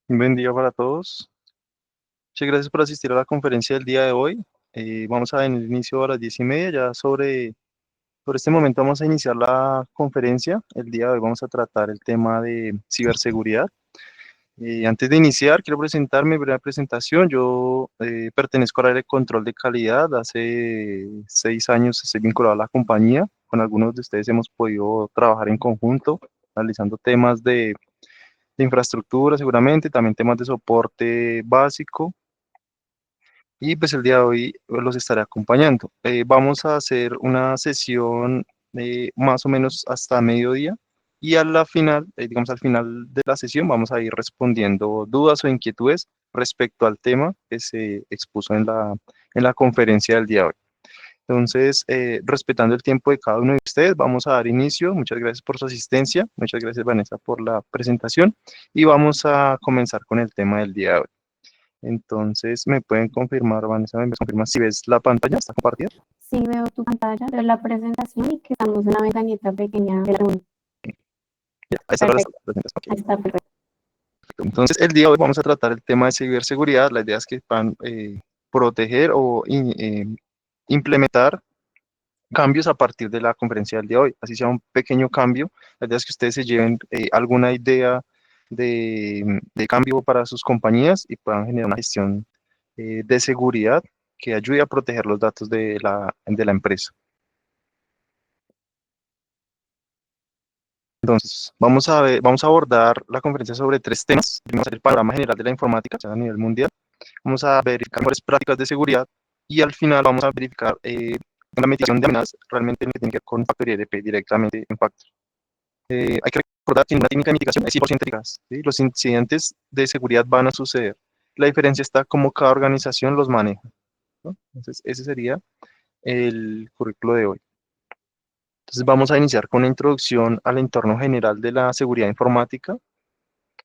Un buen día para todos. Muchas gracias por asistir a la conferencia del día de hoy. Vamos a dar inicio a las 10:30. Ya sobre este momento vamos a iniciar la conferencia. El día de hoy vamos a tratar el tema de ciberseguridad. Antes de iniciar, quiero presentar mi breve presentación. Yo pertenezco al área de control de calidad. Hace 6 años estoy vinculado a la compañía. Con algunos de ustedes hemos podido trabajar en conjunto, analizando temas de infraestructura seguramente, también temas de soporte básico. Y pues el día de hoy los estaré acompañando. Vamos a hacer una sesión más o menos hasta mediodía y a la final, digamos al final de la sesión, vamos a ir respondiendo dudas o inquietudes respecto al tema que se expuso en la conferencia del día de hoy. Entonces, respetando el tiempo de cada uno de ustedes, vamos a dar inicio. Muchas gracias por su asistencia. Muchas gracias, Vanessa, por la presentación. Y vamos a comenzar con el tema del día de hoy. Entonces, ¿me pueden confirmar, Vanessa, me confirmas si ves la pantalla? ¿Está compartida? Sí, veo tu pantalla, veo la presentación y que estamos en la ventanita pequeña de la reunión. Ya, ahí está la Perfecto, presentación. Ok, ahí está perfecto. entonces, el día de hoy vamos a tratar el tema de ciberseguridad. La idea es que van proteger o implementar cambios a partir de la conferencia del día de hoy. Así sea un pequeño cambio, la idea es que ustedes se lleven alguna idea de cambio para sus compañías y puedan generar una gestión de seguridad que ayude a proteger los datos de la empresa. Entonces, vamos a abordar la conferencia sobre tres temas. Vamos a ver el panorama general de la informática a nivel mundial. Vamos a verificar mejores prácticas de seguridad y al final vamos a verificar la mitigación de amenazas realmente en lo que tiene que ver con Factor IDP directamente en Factor. Hay que recordar que una técnica de mitigación es 100% eficaz, ¿sí? Los incidentes de seguridad van a suceder. La diferencia está cómo cada organización los maneja, ¿no? Entonces, ese sería el currículo de hoy. Entonces, vamos a iniciar con una introducción al entorno general de la seguridad informática.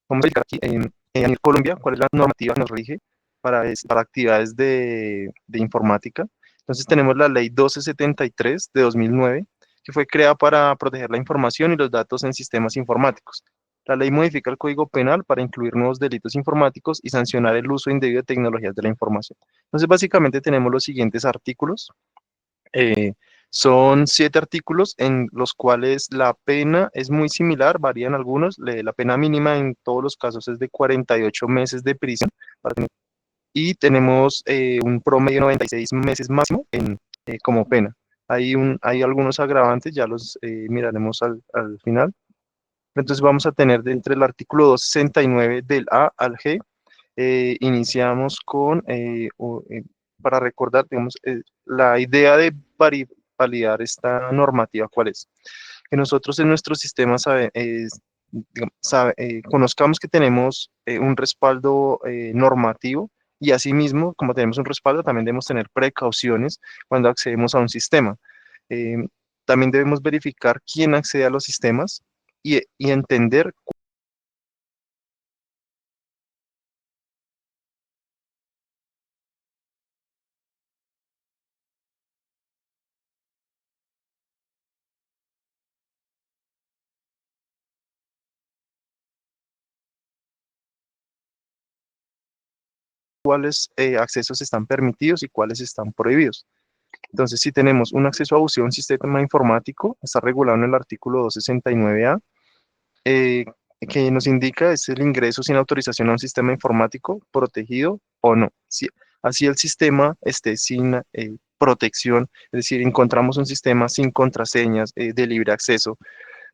Vamos a verificar aquí en Colombia cuál es la normativa que nos rige para actividades de informática. Entonces, tenemos la ley 1273 de 2009 que fue creada para proteger la información y los datos en sistemas informáticos. La ley modifica el Código Penal para incluir nuevos delitos informáticos y sancionar el uso indebido de tecnologías de la información. Entonces, básicamente tenemos los siguientes artículos. Eh, Son 7 artículos en los cuales la pena es muy similar, varían algunos. La pena mínima en todos los casos es de 48 meses de prisión y tenemos un promedio de 96 meses máximo como pena. Hay algunos agravantes, ya los miraremos al final. Entonces vamos a tener de entre el artículo 269 del A al G. Iniciamos con, para recordar, digamos, la idea de validar esta normativa, ¿cuál es? Que nosotros en nuestro sistema digamos, conozcamos que tenemos un respaldo normativo y asimismo, como tenemos un respaldo, también debemos tener precauciones cuando accedemos a un sistema. Eh, También debemos verificar quién accede a los sistemas y entender cuáles accesos están permitidos y cuáles están prohibidos. Entonces, si tenemos un acceso abusivo a un sistema informático, está regulado en el artículo 269A, eh, que nos indica es el ingreso sin autorización a un sistema informático protegido o no. Así el sistema esté sin protección, es decir, encontramos un sistema sin contraseñas de libre acceso,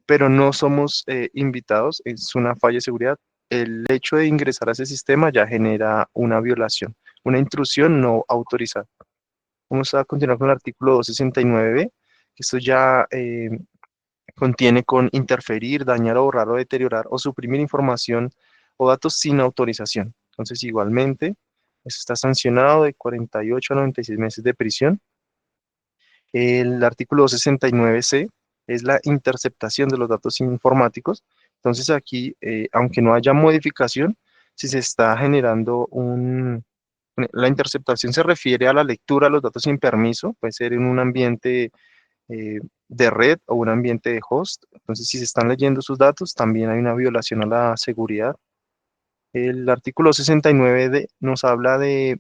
pero no somos invitados, es una falla de seguridad. El hecho de ingresar a ese sistema ya genera una violación, una intrusión no autorizada. Vamos a continuar con el artículo 269b, que esto ya contiene con interferir, dañar o borrar o deteriorar o suprimir información o datos sin autorización. Entonces, igualmente, eso está sancionado de 48 a 96 meses de prisión. El artículo 269c es la interceptación de los datos informáticos. Entonces, aquí, aunque no haya modificación, si se está generando la interceptación se refiere a la lectura de los datos sin permiso, puede ser en un ambiente eh, de red o un ambiente de host. Entonces, si se están leyendo sus datos, también hay una violación a la seguridad. El artículo 69 nos habla de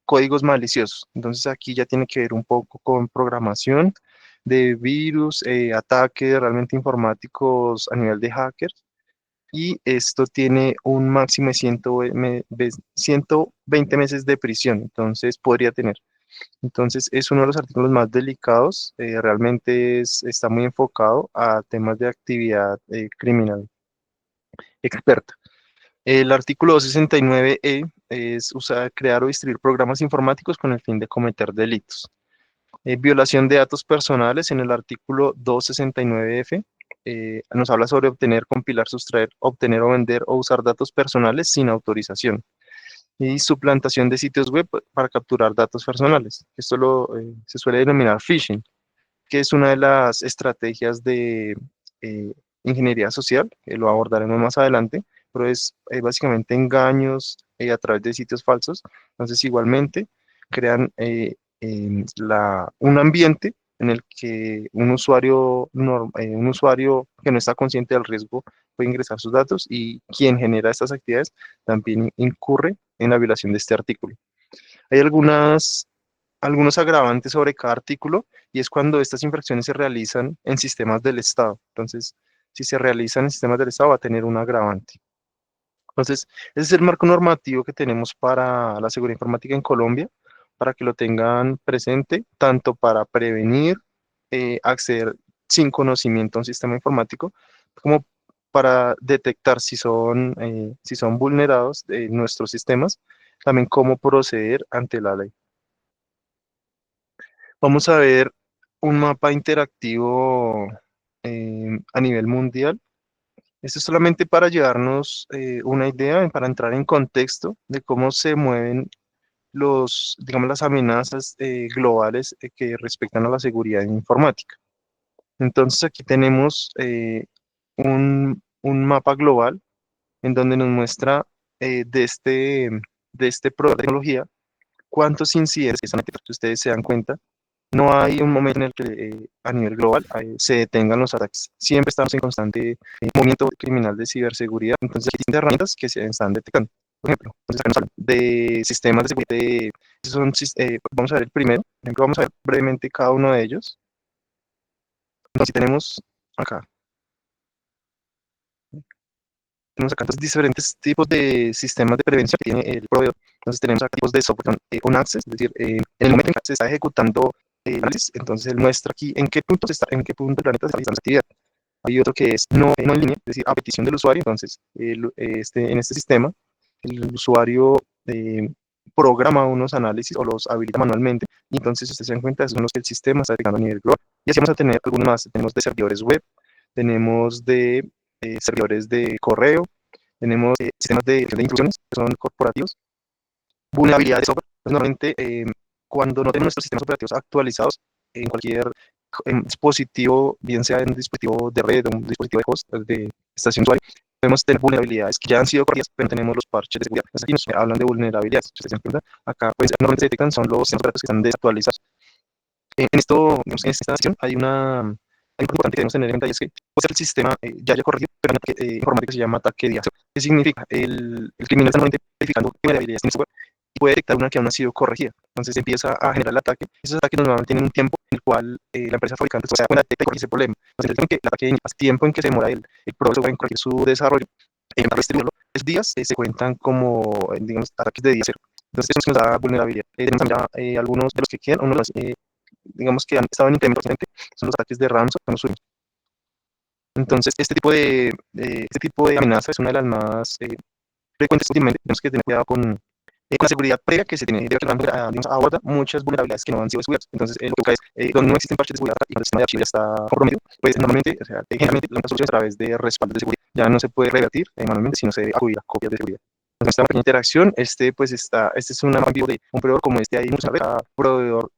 códigos maliciosos. Entonces aquí ya tiene que ver un poco con programación de virus, ataques realmente informáticos a nivel de hackers. Y esto tiene un máximo de 120 meses de prisión. Entonces podría tener. Entonces es uno de los artículos más delicados. Realmente está muy enfocado a temas de actividad criminal experta. El artículo 69E es usar, crear o distribuir programas informáticos con el fin de cometer delitos. Violación de datos personales en el artículo 269F nos habla sobre obtener, compilar, sustraer, obtener o vender o usar datos personales sin autorización. Y suplantación de sitios web para capturar datos personales. Esto se suele denominar phishing, que es una de las estrategias de eh, ingeniería social, que lo abordaremos más adelante, pero es básicamente engaños a través de sitios falsos. Entonces, igualmente, crean un ambiente en el que un usuario que no está consciente del riesgo puede ingresar sus datos y quien genera estas actividades también incurre en la violación de este artículo. Hay algunos agravantes sobre cada artículo y es cuando estas infracciones se realizan en sistemas del Estado. Entonces, si se realizan en sistemas del Estado va a tener un agravante. Entonces, ese es el marco normativo que tenemos para la seguridad informática en Colombia, para que lo tengan presente, tanto para prevenir, acceder sin conocimiento a un sistema informático, como para detectar si son vulnerados nuestros sistemas, también cómo proceder ante la ley. Vamos a ver un mapa interactivo a nivel mundial. Esto es solamente para llevarnos una idea, para entrar en contexto de cómo se mueven digamos, las amenazas globales que respectan a la seguridad informática. Entonces aquí tenemos un mapa global en donde nos muestra de este programa de tecnología cuántos incidentes están activos. Si ustedes se dan cuenta, no hay un momento en el que a nivel global se detengan los ataques. Siempre estamos en constante movimiento criminal de ciberseguridad. Entonces, hay distintas herramientas que se están detectando. Por ejemplo, entonces acá nos hablan de sistemas de seguridad. Vamos a ver el primero. Por ejemplo, vamos a ver brevemente cada uno de ellos. Entonces, tenemos acá. Tenemos acá entonces, diferentes tipos de sistemas de prevención que tiene el proveedor. Entonces tenemos acá tipos de software on access, es decir, en el momento en que se está ejecutando el análisis, entonces él muestra aquí en qué punto el planeta está realizando esa actividad. Hay otro que es no en línea, es decir, a petición del usuario. Entonces, en este sistema, el usuario programa unos análisis o los habilita manualmente. Y entonces, si ustedes se dan cuenta, esos son los que el sistema está detectando a nivel global. Y así vamos a tener algunos más. Tenemos de servidores web, tenemos de servidores de correo, tenemos sistemas de intrusiones que son corporativos, vulnerabilidades de software. Pues, normalmente, cuando no tenemos nuestros sistemas operativos actualizados en cualquier dispositivo, bien sea en un dispositivo de red o un dispositivo de host, de estación de usuario, podemos tener vulnerabilidades que ya han sido corregidas, pero no tenemos los parches de seguridad. Entonces, aquí nos hablan de vulnerabilidades. Si ustedes se dan cuenta, acá pues, normalmente se detectan son los sistemas operativos que están desactualizados. En esta sección hay algo importante que debemos tener en cuenta y es que puede ser el sistema ya haya corregido, pero hay un ataque informático que se llama ataque de acceso. ¿Qué significa? El criminal está normalmente verificando vulnerabilidades en el software y puede detectar una que aún no ha sido corregida. Entonces empieza a generar el ataque. Esos ataques normalmente tienen un tiempo en el cual la empresa fabricante se da cuenta, detecta y corrige ese problema. Entonces el tiempo en que se demora el progreso en corregir su desarrollo, para distribuirlo, esos días se cuentan como, digamos, ataques de día cero. Entonces eso nos da vulnerabilidad. Tenemos también algunos de los que quedan, uno de los digamos que han estado en incremento reciente, son los ataques de ransomware. Entonces, este tipo de amenaza es una de las más frecuentes últimamente. Tenemos que tener cuidado con la seguridad previa que se tiene, de que digamos, aborda muchas vulnerabilidades que no han sido descubiertas. Entonces, lo que busca es, donde no existen parches de seguridad y el sistema de archivo ya está comprometido, pues normalmente, o sea, generalmente las soluciones a través de respaldo de seguridad ya no se puede revertir manualmente, sino se debe acudir a copias de seguridad. Entonces, esta pequeña interacción, este es un ejemplo de un proveedor como este, hay muchas veces, cada proveedor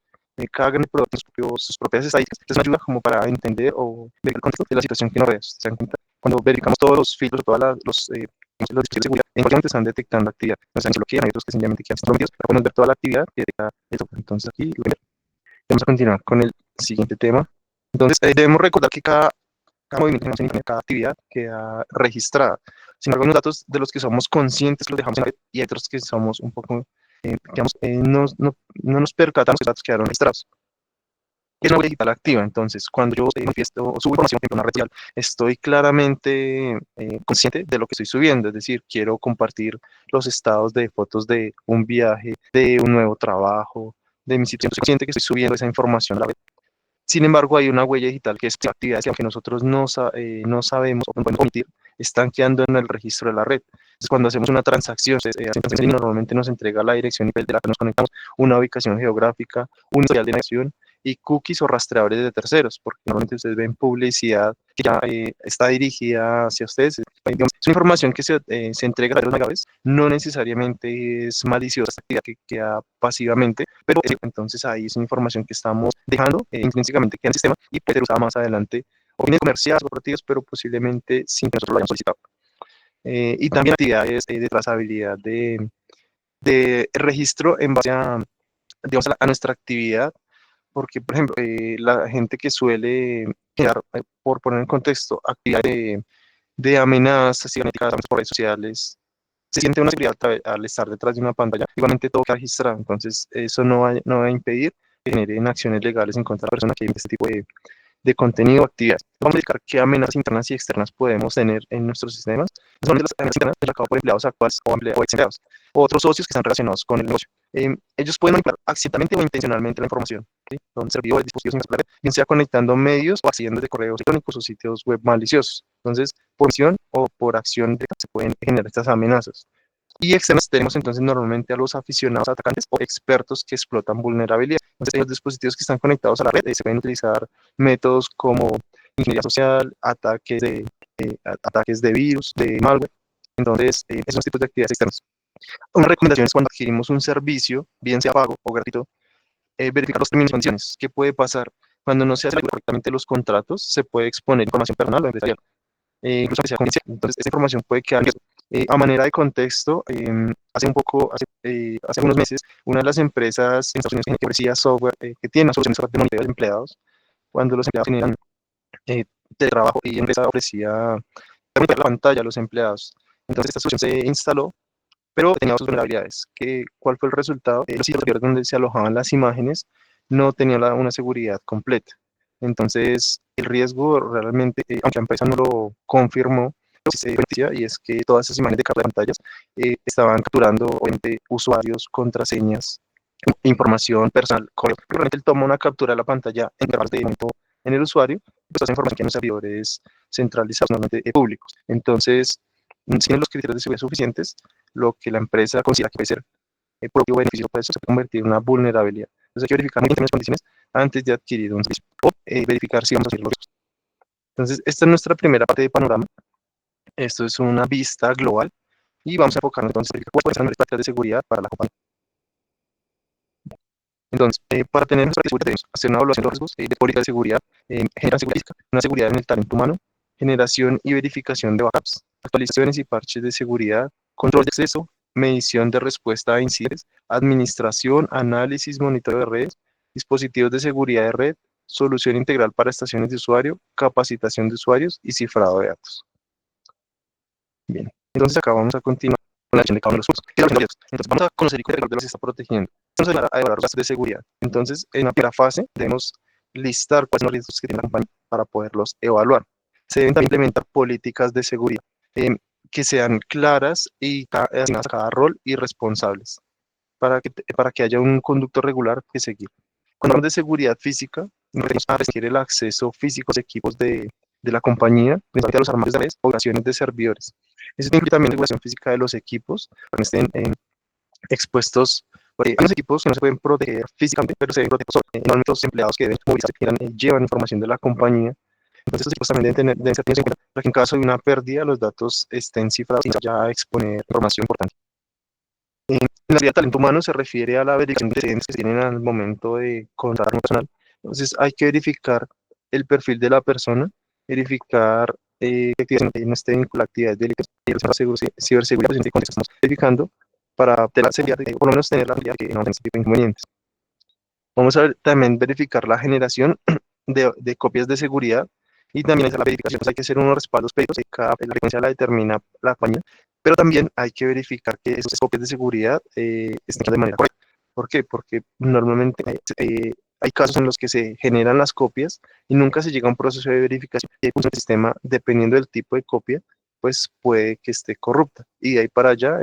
cada gran proveedor tiene sus propias estadísticas. Entonces, nos ayuda como para entender o ver el contexto de la situación que nos rodea. ¿Se dan cuenta? Cuando verificamos todos los filtros, todos los dispositivos de seguridad, en cualquier momento están detectando actividad. Entonces, se bloquean, hay otros que simplemente quedan comprometidos para podemos ver toda la actividad que detecta el software. Entonces, aquí vamos a continuar con el siguiente tema. Entonces, debemos recordar que cada movimiento que hacemos en Internet, cada actividad queda registrada. Sin embargo, hay unos datos de los que somos conscientes, los dejamos en la red, y hay otros que somos un poco, digamos, no nos percatamos que los datos quedaron registrados. Es una huella digital activa. Entonces, cuando yo manifiesto o subo información en una red social, estoy claramente consciente de lo que estoy subiendo. Es decir, quiero compartir los estados de fotos de un viaje, de un nuevo trabajo, de mi sitio. Estoy consciente que estoy subiendo esa información a la red. Sin embargo, hay una huella digital que es actividades que aunque nosotros no sabemos o no podemos omitir, están quedando en el registro de la red. Entonces, cuando hacemos una transacción, normalmente nos entrega la dirección IP de la que nos conectamos, una ubicación geográfica, un historial de navegación y cookies o rastreadores de terceros, porque normalmente ustedes ven publicidad que ya está dirigida hacia ustedes. Digamos, es una información que se entrega a los navegadores, no necesariamente es maliciosa, esta actividad que queda pasivamente, pero entonces ahí es una información que estamos dejando intrínsecamente que en el sistema y puede ser usada más adelante o fines comerciales o corporativos, pero posiblemente sin que nosotros lo hayamos solicitado. Y también actividades de trazabilidad de registro en base a, digamos, a nuestra actividad, porque, por ejemplo, la gente que suele generar, por poner en contexto, actividades de amenazas cibernéticas por redes sociales, se siente una seguridad al estar detrás de una pantalla. Igualmente todo queda registrado, entonces eso no va a impedir que generen acciones legales en contra de la persona que emite este tipo de contenido o actividades. Vamos a explicar qué amenazas internas y externas podemos tener en nuestros sistemas. Son las amenazas internas llevadas por empleados actuales o ex empleados, o otros socios que están relacionados con el negocio. Ellos pueden manipular accidentalmente o intencionalmente la información, ¿sí? Son servidores, dispositivos en la red, bien sea conectando medios o accediendo de correos electrónicos o sitios web maliciosos. Entonces, por acción o por acción se pueden generar estas amenazas. Y externos tenemos entonces normalmente a los aficionados atacantes o expertos que explotan vulnerabilidades. Entonces, los dispositivos que están conectados a la red se pueden utilizar métodos como ingeniería social, ataques de virus, de malware. Entonces, esos tipos de actividades externas. Una recomendación es cuando adquirimos un servicio, bien sea pago o gratuito, verificar los términos y condiciones. ¿Qué puede pasar? Cuando no se hacen correctamente los contratos, se puede exponer información personal o empresarial, incluso que sea confidencial. Entonces, esta información puede quedar en riesgo. A manera de contexto, hace unos meses, una de las empresas en Estados Unidos que ofrecía software, que tiene una solución de software de monitoreo de empleados, cuando los empleados tenían teletrabajo y la empresa ofrecía monitorear la pantalla a los empleados. Entonces, esta solución se instaló, pero tenía sus vulnerabilidades. ¿Cuál fue el resultado? Los sitios donde se alojaban las imágenes no tenían una seguridad completa. Entonces, el riesgo realmente, aunque la empresa no lo confirmó, se decía, y es que todas esas imágenes de carga de pantallas estaban capturando obviamente usuarios, contraseñas, información personal. Realmente él toma una captura de la pantalla en intervalos de tiempo en el usuario, pues esa información que en los servidores centralizados, normalmente públicos. Entonces, sin los criterios de seguridad suficientes, lo que la empresa considera que puede ser propio beneficio para eso se puede convertir en una vulnerabilidad. Entonces hay que verificar muy bien las condiciones antes de adquirir un servicio o verificar si vamos a hacer los riesgos. Entonces, esta es nuestra primera parte de panorama. Esto es una vista global y vamos a enfocarnos entonces en cuáles son las prácticas de seguridad para la compañía. Entonces, para tener nuestra seguridad debemos hacer una evaluación de los riesgos de política de seguridad, generar seguridad física, una seguridad en el talento humano, generación y verificación de backups, actualizaciones y parches de seguridad, control de acceso, medición de respuesta a incidentes, administración, análisis, monitoreo de redes, dispositivos de seguridad de red, solución integral para estaciones de usuario, capacitación de usuarios y cifrado de datos. Bien, entonces acá vamos a continuar con la acción de cada uno de los puntos. Entonces vamos a conocer y conocer de los que está protegiendo. Vamos a evaluar gastos de seguridad. Entonces, en la primera fase debemos listar cuáles son los riesgos que tiene la compañía para poderlos evaluar. Se deben también implementar políticas de seguridad que sean claras y asignadas a cada rol y responsables para que haya un conducto regular que seguir. Cuando hablamos de seguridad física, nos referimos a restringir el acceso físico a equipos de la compañía, principalmente a los armarios de redes o operaciones de servidores. Eso incluye también regulación física de los equipos, para que estén expuestos. Hay unos equipos que no se pueden proteger físicamente, pero se deben proteger. Normalmente los empleados que deben movilizarse llevan información de la compañía. Entonces, los equipos también deben ser tenidos en cuenta para que en caso de una pérdida, los datos estén cifrados y ya exponer información importante. En la vida de talento humano se refiere a la verificación de antecedentes que se tienen al momento de contratar un personal. Entonces, hay que verificar el perfil de la persona, verificar que no esté vinculada a actividades delicadas y ciberseguridad, pues, estamos verificando para tener la seguridad, por lo menos tener la seguridad de que no tenga este tipo de inconvenientes. Vamos a también verificar la generación de copias de seguridad Y también es la verificación, hay que hacer unos respaldos periódicos, la frecuencia la determina la compañía, pero también hay que verificar que esos copias de seguridad estén hechas de manera correcta. ¿Por qué? Porque normalmente hay casos en los que se generan las copias y nunca se llega a un proceso de verificación y el sistema, dependiendo del tipo de copia, pues puede que esté corrupta. Y de ahí para allá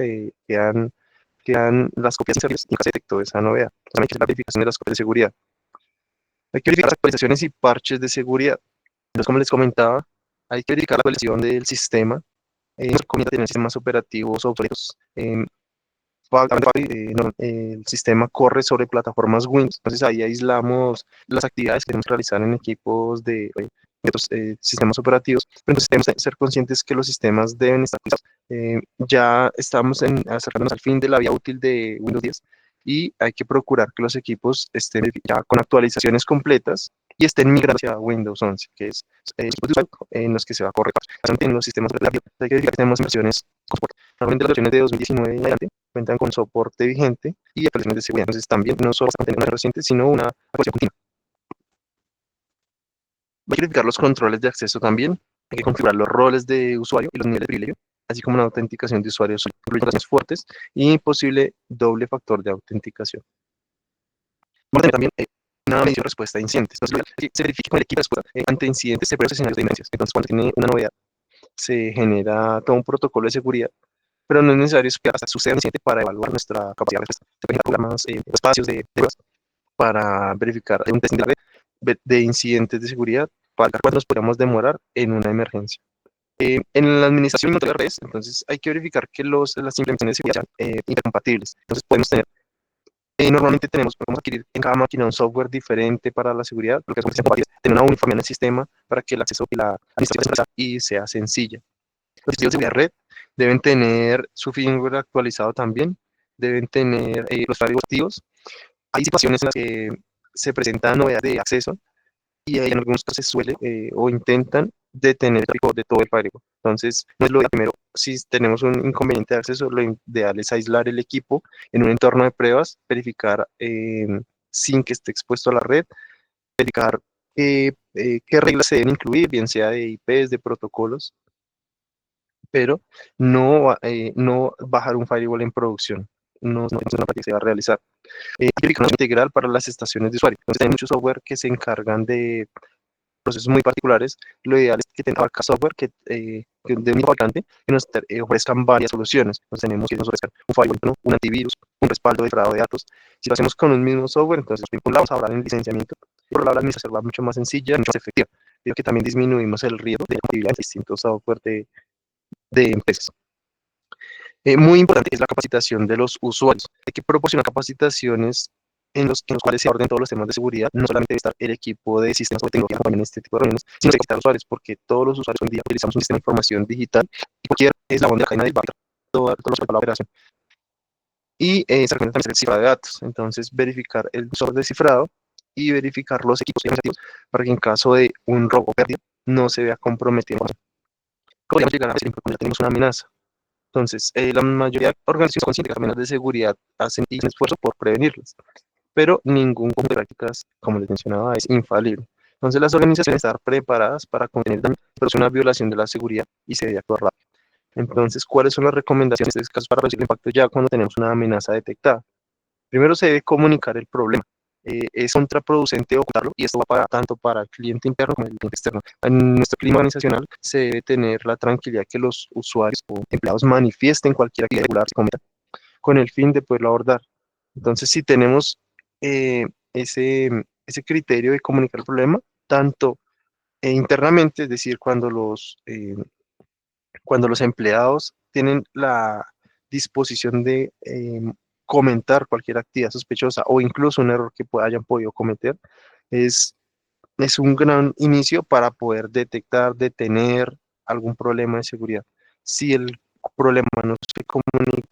quedan las copias inservibles y nunca se detectó esa novedad. También hay que hacer la verificación de las copias de seguridad. Hay que verificar las actualizaciones y parches de seguridad. Entonces, como les comentaba, hay que verificar la actualización del sistema. Nos recomienda tener sistemas operativos obsoletos. El sistema corre sobre plataformas Windows, entonces ahí aislamos las actividades que queremos realizar en equipos de otros sistemas operativos, pero entonces tenemos que ser conscientes que los sistemas deben estar actualizados. Ya estamos acercándonos al fin de la vida útil de Windows 10 y hay que procurar que los equipos estén ya con actualizaciones completas y estén migrando hacia Windows 11, que es equipos de usuario en los que se va a correr. En los sistemas operativos hay que verificar que tenemos versiones con soporte. Normalmente las versiones de 2019 en adelante cuentan con soporte vigente y actualizaciones de seguridad. Entonces también no solo mantener una reciente, sino una actualización continua. Hay que verificar los controles de acceso también. Hay que configurar los roles de usuario y los niveles de privilegio, así como una autenticación de usuarios incluyendo fuertes y posible doble factor de autenticación. Vamos a tener también una medición de respuesta a incidentes. Entonces, que se verifique con el equipo de respuesta ante incidentes se producen escenarios de emergencias. Entonces, cuando tiene una novedad, se genera todo un protocolo de seguridad, pero no es necesario esperar hasta que suceda un incidente para evaluar nuestra capacidad de respuesta. Se pueden generar programas, espacios de pruebas para verificar un testing de red de incidentes de seguridad para ver cuánto nos podríamos demorar en una emergencia. En la administración de redes, entonces hay que verificar que las implementaciones de seguridad sean intercompatibles. Entonces podemos tener, normalmente podemos adquirir en cada máquina un software diferente para la seguridad, porque es compatibles, tener una uniformidad en el sistema para que el acceso y la administración y sea sencilla. Los dispositivos de seguridad red deben tener su firmware actualizado también, deben tener los firewalls activos. Hay situaciones en las que se presenta novedad de acceso y en algunos casos se suele o intentan detener el tráfico de todo el firewall. Entonces, no es lo primero, si tenemos un inconveniente de acceso, lo ideal es aislar el equipo en un entorno de pruebas, verificar sin que esté expuesto a la red, verificar qué reglas se deben incluir, bien sea de IPs, de protocolos, pero no bajar un firewall en producción. No es una práctica que se va a realizar. Verificación integral para las estaciones de usuario. Entonces, hay muchos software que se encargan de procesos muy particulares. Lo ideal es que tenga software que de un fabricante que nos ofrezcan varias soluciones. Entonces, tenemos que nos ofrezcan un firewall, ¿no? Un antivirus, un respaldo de fraude de datos. Si lo hacemos con un mismo software, entonces, por un lado, vamos a hablar en licenciamiento, por otro lado, la administración va mucho más sencilla, mucho más efectiva. Creo que también disminuimos el riesgo de compatibilidad de distintos software de empresas. Muy importante es la capacitación de los usuarios. Hay que proporcionar capacitaciones en los cuales se aborden todos los temas de seguridad. No solamente debe estar el equipo de sistemas o de tecnología en este tipo de reuniones, sino que capacitar a los usuarios, porque todos los usuarios hoy en día utilizamos un sistema de información digital y cualquier eslabón de la cadena del banco, todos los de la operación. Y se recomienda también el cifrado de datos. Entonces, verificar el software de cifrado y verificar los equipos organizativos para que en caso de un robo o pérdida no se vea comprometido. Podríamos llegar a decir que tenemos una amenaza. Entonces, la mayoría de organizaciones conscientes de las amenazas de seguridad hacen un esfuerzo por prevenirlas, pero ningún conjunto de prácticas, como les mencionaba, es infalible. Entonces, las organizaciones están preparadas para contener daño, pero es una violación de la seguridad y se debe actuar rápido. Entonces, ¿cuáles son las recomendaciones en este caso para reducir el impacto ya cuando tenemos una amenaza detectada? Primero se debe comunicar el problema. Es contraproducente ocultarlo y esto va tanto para el cliente interno como el cliente externo. En nuestro clima organizacional se debe tener la tranquilidad que los usuarios o empleados manifiesten cualquier actividad irregular con el fin de poderlo abordar. Entonces, si tenemos eh, ese, ese criterio de comunicar el problema, tanto internamente, es decir, cuando los empleados tienen la disposición de comentar cualquier actividad sospechosa o incluso un error que hayan podido cometer, es, es un gran inicio para poder detectar, detener algún problema de seguridad. Si el problema no se comunica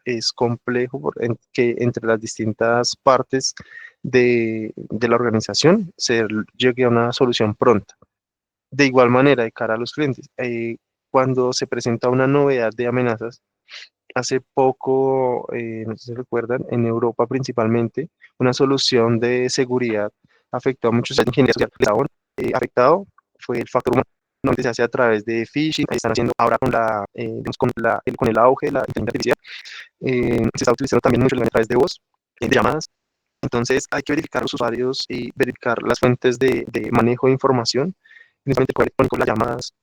es complejo que entre las distintas partes de la organización se llegue a una solución pronta. De igual manera, de cara a los clientes, cuando se presenta una novedad de amenazas, hace poco, no sé si recuerdan, en Europa principalmente, una solución de seguridad afectó a muchos ingenieros que estaban afectado, fue el factor humano. Normalmente se hace a través de phishing, ahí están haciendo ahora digamos, con el auge de la inteligencia artificial, se está utilizando también mucho a través de voz, de llamadas. Entonces hay que verificar los usuarios y verificar las fuentes de manejo de información, principalmente el correo electrónico, las llamadas,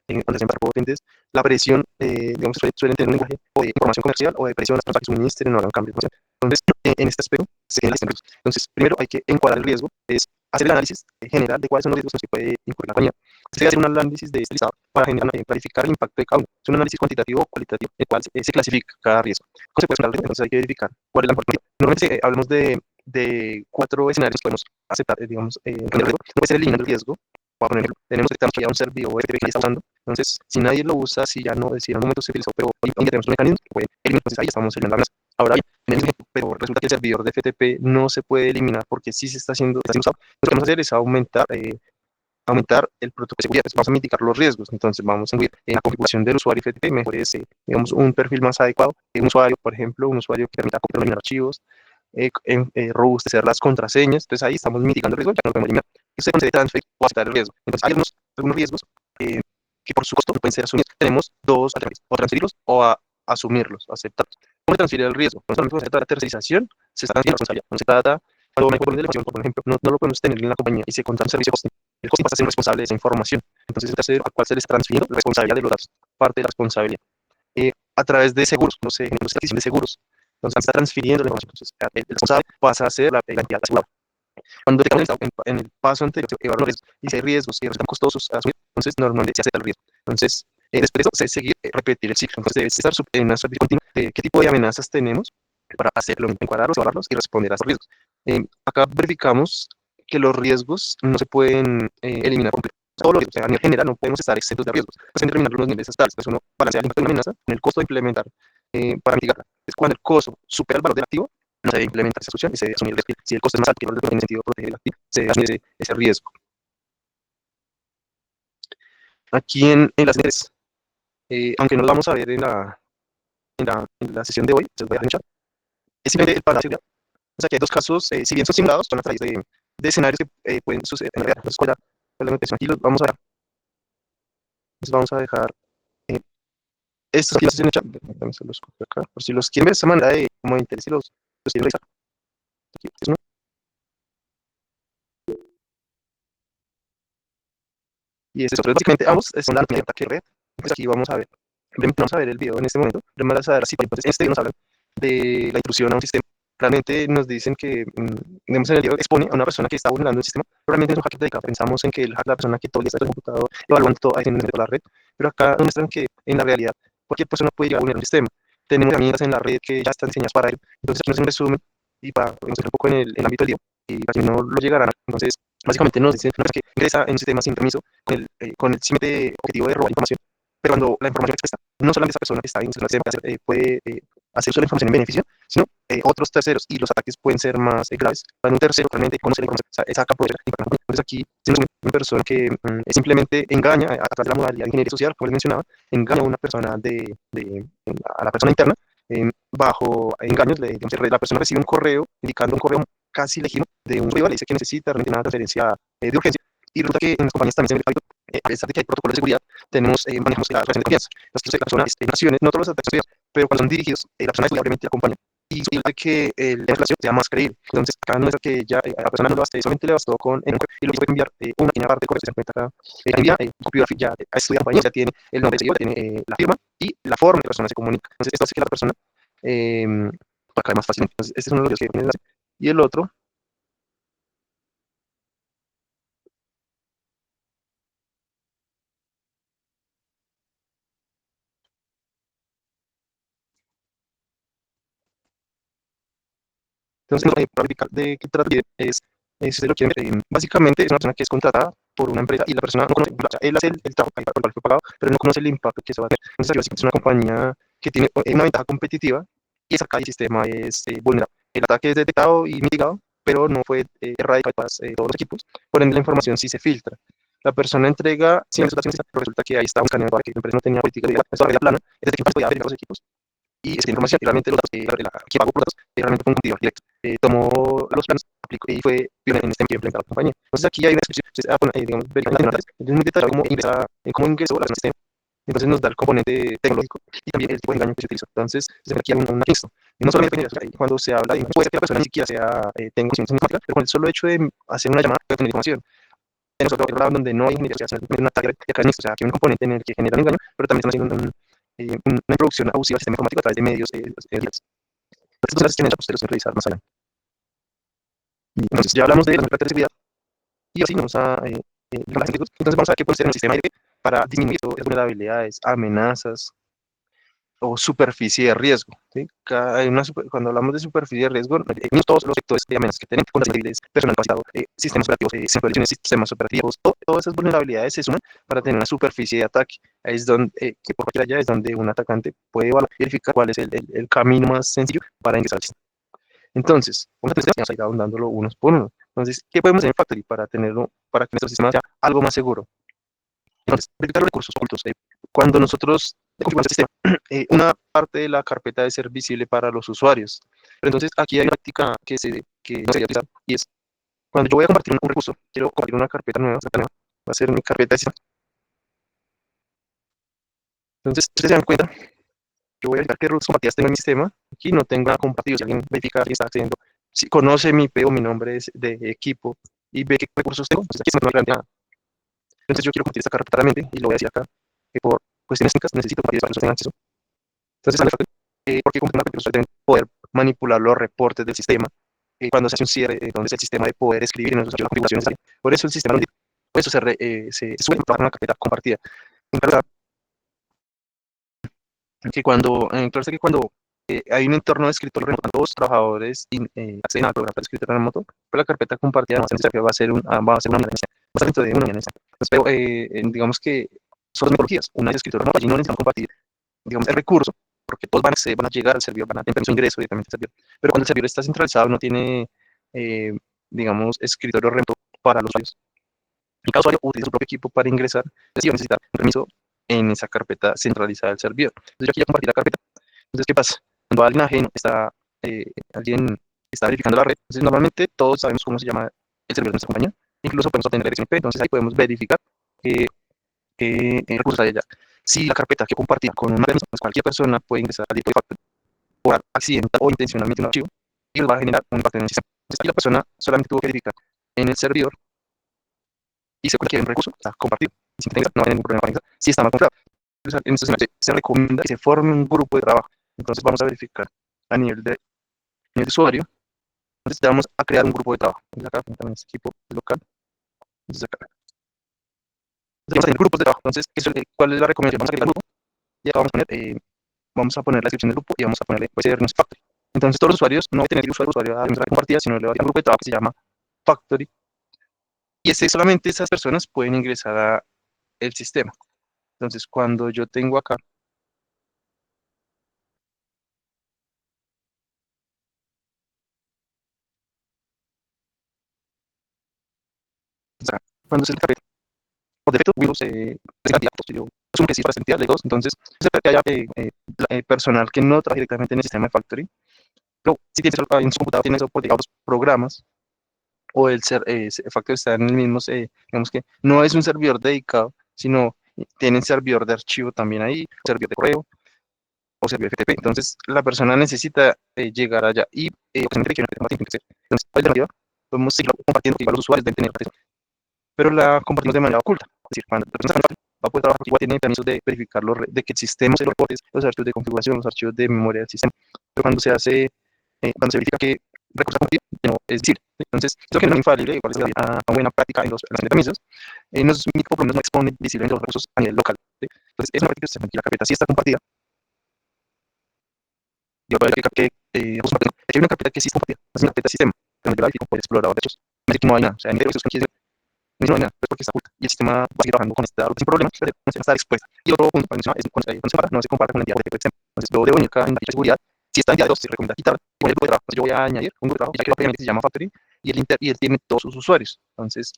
cuando se embarcan potentes, la presión, digamos, suelen tener un lenguaje o de información comercial o de presión a las personas que suministren o hagan cambios. Entonces, en este aspecto, se generan riesgos. Entonces, primero hay que encuadrar el riesgo, es hacer el análisis general de cuáles son los riesgos que puede incurrir la compañía. Se debe hacer un análisis de este listado para clarificar el impacto de cada uno. Es un análisis cuantitativo o cualitativo, en el cual se clasifica cada riesgo. ¿Cómo se puede hacer el riesgo? Entonces hay que verificar cuál es la importancia. Normalmente hablamos de 4 escenarios que podemos aceptar, digamos, el riesgo. No puede ser eliminando el riesgo. Para ponerlo, tenemos que tener un servidor que está usando. Entonces, si nadie lo usa, si ya no, si en un momento se utilizó, pero hoy tenemos un mecanismo que puede eliminar, entonces ahí estamos eliminando la amenaza. Ahora bien, en el ejemplo, pero resulta que el servidor de FTP no se puede eliminar porque sí se está haciendo usado. Lo que vamos a hacer es aumentar el protocolo de seguridad, pues vamos a mitigar los riesgos. Entonces, vamos a incluir en la configuración del usuario FTP, mejor es, digamos, un perfil más adecuado. Un usuario, por ejemplo, un usuario que permita copiar archivos, robustecer las contraseñas. Entonces, ahí estamos mitigando el riesgo, ya no lo podemos eliminar. Se concede transfer o aceptar el riesgo. Entonces, hay algunos riesgos que por su costo pueden ser asumidos. Tenemos dos alternativas, o transferirlos o asumirlos, aceptarlos. ¿Cómo se transfiere el riesgo? No solamente se trata de la tercerización, se está transfiriendo la responsabilidad. No se trata, cuando no hay control de la información, por ejemplo, no lo podemos tener en la compañía y se contrata un servicio de hosting. El hosting pasa a ser responsable de esa información. Entonces, el tercero al cual se les está transfiriendo la responsabilidad de los datos, parte de la responsabilidad. A través de seguros, no sé, ejemplos de seguros. Entonces, se está transfiriendo la información. Entonces, el responsable pasa a ser la entidad asegurada. Cuando en el paso anterior se evaluan los riesgos y si hay riesgos que resultan costosos a asumir, entonces normalmente se acepta el riesgo. Entonces, después de eso, se seguir, repetir el ciclo. Entonces, debe estar en una estrategia continua de qué tipo de amenazas tenemos para hacerlo, encuadrarlos, evaluarlos y responder a esos riesgos. Acá verificamos que los riesgos no se pueden eliminar por completo. Todos los riesgos, o sea, a nivel general, no podemos estar exentos de riesgos. Hacen determinar los niveles tales. Entonces, uno balancea el impacto de una amenaza con el costo de implementar para mitigarla. Es cuando el costo supera el valor del activo, no se debe implementar esa solución y se debe asumir el riesgo. Si el costo es más alto que el valor del activo, en el sentido de proteger el activo, se debe asumir ese riesgo. Aquí en las redes, aunque no lo vamos a ver en la sesión de hoy, se los voy a dejar en el chat, es simplemente el parámetro de seguridad. O sea que hay dos casos, si bien son simulados, son a través de escenarios que pueden suceder en la realidad. Entonces, aquí los vamos a ver. Entonces, vamos a dejar estos aquí en el chat. Déjame se los copio acá. Por si los quieren ver de esa manera de como de interés y los quieren revisar. Aquí, es uno. Y este otro, básicamente ambos son la anatomía de ataque de red. Pues aquí vamos a ver. Vamos a ver el video en este momento. Vamos a ver así. Entonces, en este video nos hablan de la intrusión a un sistema. Realmente nos dicen que, digamos, en el video expone a una persona que está vulnerando el sistema, pero realmente es un hacker de década. Pensamos en que la persona que todo el día está en el computador evaluando todo, ahí en la red, pero acá nos muestran que en la realidad cualquier persona puede llegar a vulnerar un sistema. Tenemos herramientas en la red que ya están diseñadas para ello. Entonces, aquí nos un resumen y para un poco en el ámbito del video y para que no lo llegarán. Entonces, básicamente nos dicen que ingresa en un sistema sin permiso con el simple objetivo de robar información. Pero cuando la información expuesta, no solamente esa persona que está en el sistema puede hacer uso de la información en beneficio, sino otros terceros, y los ataques pueden ser más graves. Cuando un tercero realmente conoce la información, saca provecho. Entonces aquí tenemos una persona que simplemente engaña a través de la modalidad de ingeniería social, como les mencionaba, engaña a una persona a la persona interna, bajo engaños, la persona recibe un correo indicando un correo casi legítimo de un usuario, le dice que necesita realmente una transferencia de urgencia, y resulta que en las compañías también se ve, a pesar de que hay protocolos de seguridad, manejamos la relación de confianza. Las personas, naciones, no todos los ataques, pero cuando son dirigidos, la persona estudia obviamente la compañía y de que la relación sea más creíble. Entonces, acá no es que ya a la persona no lo basta, solamente le bastó con y lo que puede enviar una pequeña parte de correo, se encuentra acá, envía copio ya a estudiar compañía, ya tiene el nombre de seguidor, tiene la firma y la forma en que la persona se comunica. Entonces, esto hace que la persona acá más fácil. Entonces, este es uno de los que viene. Y el otro, entonces, de qué trata es de lo que básicamente es una persona que es contratada por una empresa y la persona no conoce, o sea, él hace el trabajo para el cual fue pagado, pero no conoce el impacto que eso va a tener. Entonces, es una compañía que tiene una ventaja competitiva y acá el sistema es vulnerable. El ataque es detectado y mitigado, pero no fue erradicado para todos los equipos, por ende la información sí se filtra. La persona entrega 100 resultados, pero resulta que ahí está un escaneo para que la empresa no tenía política de la regla plana, es decir, que podía verificar los equipos y esa información, y realmente los datos que pagó por datos, realmente fue un competidor directo. Tomó los planos, aplicó y fue pionero en este tiempo en la compañía. Entonces aquí hay una descripción, digamos, es muy detallado cómo ingresó la sistema. Entonces nos da el componente tecnológico y también el tipo de engaño que se utiliza. Entonces, aquí hay una pista. Y no solamente cuando se habla de, puede ser que la persona ni siquiera tenga conocimiento informática, pero con el solo hecho de hacer una llamada puede obtener información. En otro lado donde no hay ingeniería, se hace un ataque de acá, o sea, que hay un componente en el que genera un engaño, pero también están haciendo una introducción abusiva al sistema informático a través de medios reales. Entonces, las tienen ustedes revisar más adelante. Entonces, ya hablamos de la seguridad y así vamos a entonces vamos a ver qué puede ser en el sistema para disminuir las vulnerabilidades, amenazas o superficie de riesgo. ¿Sí? Cuando hablamos de superficie de riesgo, no todos los sectores de amenazas que tenemos, vulnerabilidades, personal capacitado, sistemas operativos, sistemas operativos, todas esas vulnerabilidades se suman para tener una superficie de ataque. Ahí es donde, que por allá es donde un atacante puede verificar cuál es el camino más sencillo para ingresar al sistema. Entonces, vamos a ir ahondándolo unos por uno. Entonces, ¿qué podemos hacer en Factory para tenerlo, para que nuestro sistema sea algo más seguro? Entonces, verificar los recursos ocultos. Cuando nosotros configuramos el sistema, una parte de la carpeta debe ser visible para los usuarios. Pero entonces, aquí hay una práctica que no se utilizar, y es cuando yo voy a compartir un recurso, quiero compartir una carpeta nueva, va a ser mi carpeta de sistema. Entonces, si ustedes se dan cuenta, yo voy a verificar qué recursos compartidas tengo en mi sistema. Aquí no tengo nada compartido. Si alguien verifica si está accediendo, si conoce mi IP o mi nombre de equipo y ve qué recursos tengo, pues aquí no me plantea nada. Entonces, yo quiero compartir esta carpeta claramente y lo voy a decir acá, que por cuestiones técnicas necesito compartir para que ustedes tengan acceso. Entonces, porque como una ustedes deben poder manipular los reportes del sistema cuando se hace un cierre, donde es el sistema de poder escribir en la configuración necesaria. Por eso el sistema, por eso se suele trabajar en una carpeta compartida. En verdad, que cuando hay un entorno de escritorio remoto, todos los trabajadores acceden al programa de escritorio remoto, pero la carpeta compartida va a ser una emergencia, va a estar dentro de una emergencia. Entonces, pero digamos que son dos metodologías. Una es escritorio remoto, allí no necesitamos compartir, digamos, el recurso, porque todos van a llegar al servidor, van a tener su ingreso directamente al servidor. Pero cuando el servidor está centralizado, no tiene, digamos, escritorio remoto para los usuarios. Y cada usuario utiliza su propio equipo para ingresar, es decir, necesita un permiso en esa carpeta centralizada del servidor. Entonces, yo aquí ya compartí la carpeta. Entonces, ¿qué pasa? Cuando alguien ajeno alguien está verificando la red, entonces normalmente todos sabemos cómo se llama el servidor de nuestra compañía, incluso podemos obtener la dirección IP, entonces ahí podemos verificar qué recursos hay allá. Si la carpeta que compartía con una persona, pues cualquier persona puede ingresar al directorio Factory por accidental o intencionalmente un archivo y va a generar un impacto en el sistema. Entonces, aquí la persona solamente tuvo que verificar en el servidor y se cualquier recurso está compartido. Si no hay ningún problema para ingresar, si está mal configurado. En este escenario se recomienda que se forme un grupo de trabajo. Entonces vamos a verificar a nivel de usuario. Entonces vamos a crear un grupo de trabajo. Acá también es equipo local. Entonces acá. Entonces vamos a tener grupos de trabajo. Entonces, ¿cuál es la recomendación? Vamos a crear un grupo y acá vamos a poner la descripción del grupo y vamos a ponerle puede ser nuestro Factory. Entonces todos los usuarios no van a tener el usuario a la compartida, sino le va a dar un grupo de trabajo que se llama Factory. Y solamente esas personas pueden ingresar al sistema. Entonces, cuando yo tengo acá, cuando se le carpeta, por defecto, Windows yo asumo que sí para sentir de dos, entonces, que haya personal que no trabaja directamente en el sistema de Factory, pero si tienes en su computador, tienes por otros programas, o Factory está en el mismo, digamos que no es un servidor dedicado, sino tienen servidor de archivo también ahí, servidor de correo, o servidor FTP. Entonces, la persona necesita llegar allá y entonces, alternativa, podemos seguir compartiendo que igual los usuarios deben tener acceso, pero la compartimos de manera oculta. Es decir, cuando la persona va a poder trabajar, igual tiene permisos de verificar de que el sistema se los reportes, los archivos de configuración, los archivos de memoria del sistema. Pero cuando se hace, cuando se verifica que recursos compartidos, no, es decir, entonces, eso que no es infalible, igual es una buena práctica en las permisos, los microproblemas no exponen visiblemente los recursos a nivel local. ¿Sí? Entonces, es una práctica que la carpeta sí está compartida. Yo voy a verificar que hay una carpeta que sí está compartida, es una carpeta de sistema, donde yo la verifico por el explorador de hechos. Me dice que no hay nada, o sea, ni de recursos que no hay nada, pues porque está oculta. Y el sistema va a seguir trabajando con esta sin problemas, pero no se va a estar expuesta. Y otro punto para mencionar es cuando se compara, no se compara con la entidad de sistema. Entonces, yo debo venir acá en la ficha de seguridad Si está en día 2, se recomienda quitar y poner el grupo de trabajo. Entonces yo voy a añadir un grupo de trabajo ya que previamente se llama Factory y él tiene todos sus usuarios. Entonces,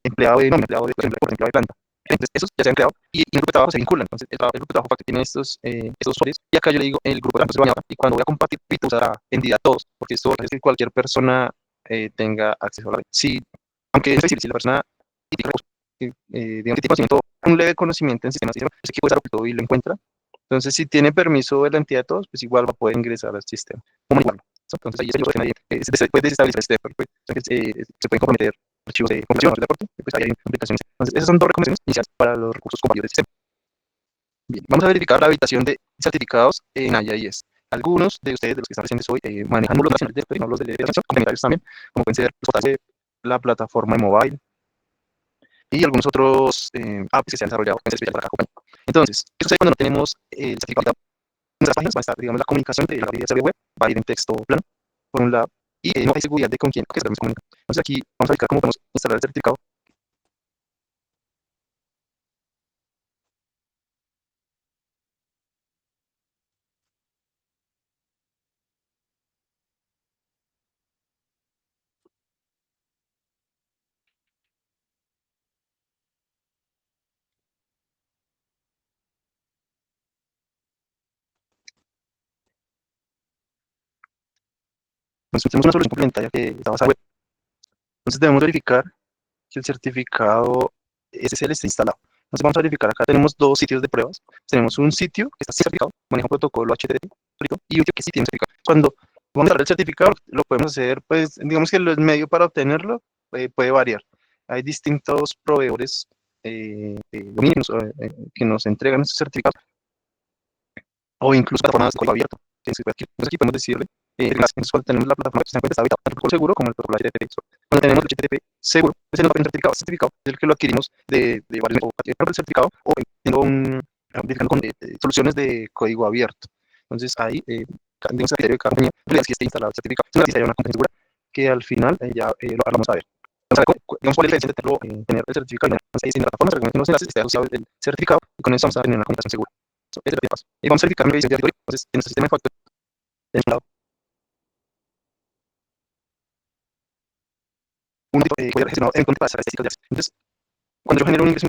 empleado de nómina, empleado de, por ejemplo, empleado de planta. Entonces, esos ya se han creado y el grupo de trabajo se vinculan. Entonces, el grupo de trabajo Factory tiene estos usuarios y acá yo le digo el grupo de trabajo se bañaba y cuando voy a compartir, usar la entidad todos, porque esto es que cualquier persona tenga acceso a la red. Si, aunque es decir, si la persona digamos que tiene conocimiento, un leve conocimiento en sistemas, pues aquí puede estar oculto y lo encuentra. Entonces, si tiene permiso de la entidad de todos, pues igual va a poder ingresar al sistema. Comunicarlo. Entonces, ahí se puede desestabilizar el sistema, porque se pueden comprometer archivos de configuración, ¿de acuerdo? Pues ahí hay implicaciones. Entonces, esas son dos recomendaciones iniciales para los recursos compartidos del sistema. Bien, vamos a verificar la habilitación de certificados en IIS. Algunos de ustedes, de los que están presentes hoy, manejan módulos nacionales de directorio, módulos de directorio, complementarios también, como pueden ser la plataforma de mobile, y algunos otros apps que se han desarrollado en especial para cada compañía. Entonces, ¿qué sucede cuando no tenemos el certificado? En nuestras páginas va a estar, digamos, la comunicación de la servidor web, va a ir en texto plano, por un lado, y no hay seguridad de con quién se comunica. Entonces, aquí vamos a verificar cómo podemos instalar el certificado. Entonces, tenemos una solución complementaria que está basada en web. Entonces, debemos verificar que el certificado SSL esté instalado. Entonces, vamos a verificar acá, tenemos dos sitios de pruebas. Tenemos un sitio que está certificado, maneja un protocolo HTTP, y otro que sí tiene certificado. Cuando vamos a dar el certificado, lo podemos hacer, pues, digamos que el medio para obtenerlo puede variar. Hay distintos proveedores dominios que nos entregan esos certificados, o incluso plataformas de código abierto. Entonces aquí podemos decirle, cuando tenemos la plataforma que se encuentra habilitada, el protocolo seguro como el protocolo HTTP. Cuando tenemos el HTTP seguro, pues el certificado es el que lo adquirimos de varios el certificado o verificando con soluciones de código abierto. Entonces ahí, digamos, a criterio de cada compañía, si está instalado el certificado. Si hay una compañía segura, que al final ya lo vamos a ver. Digamos, ¿cuál es la diferencia de tener el certificado? Entonces, ahí en la plataforma se recomienda que los enlaces esté asociado el certificado y con eso vamos a tener una comunicación segura. Ese es el paso. Y vamos a verificar mi revisión de auditoría. Entonces, en nuestro sistema de factores, tenemos un lado, un tipo de poder gestionado en cuanto a las estadísticas de acceso. Entonces, cuando yo genero un ingreso,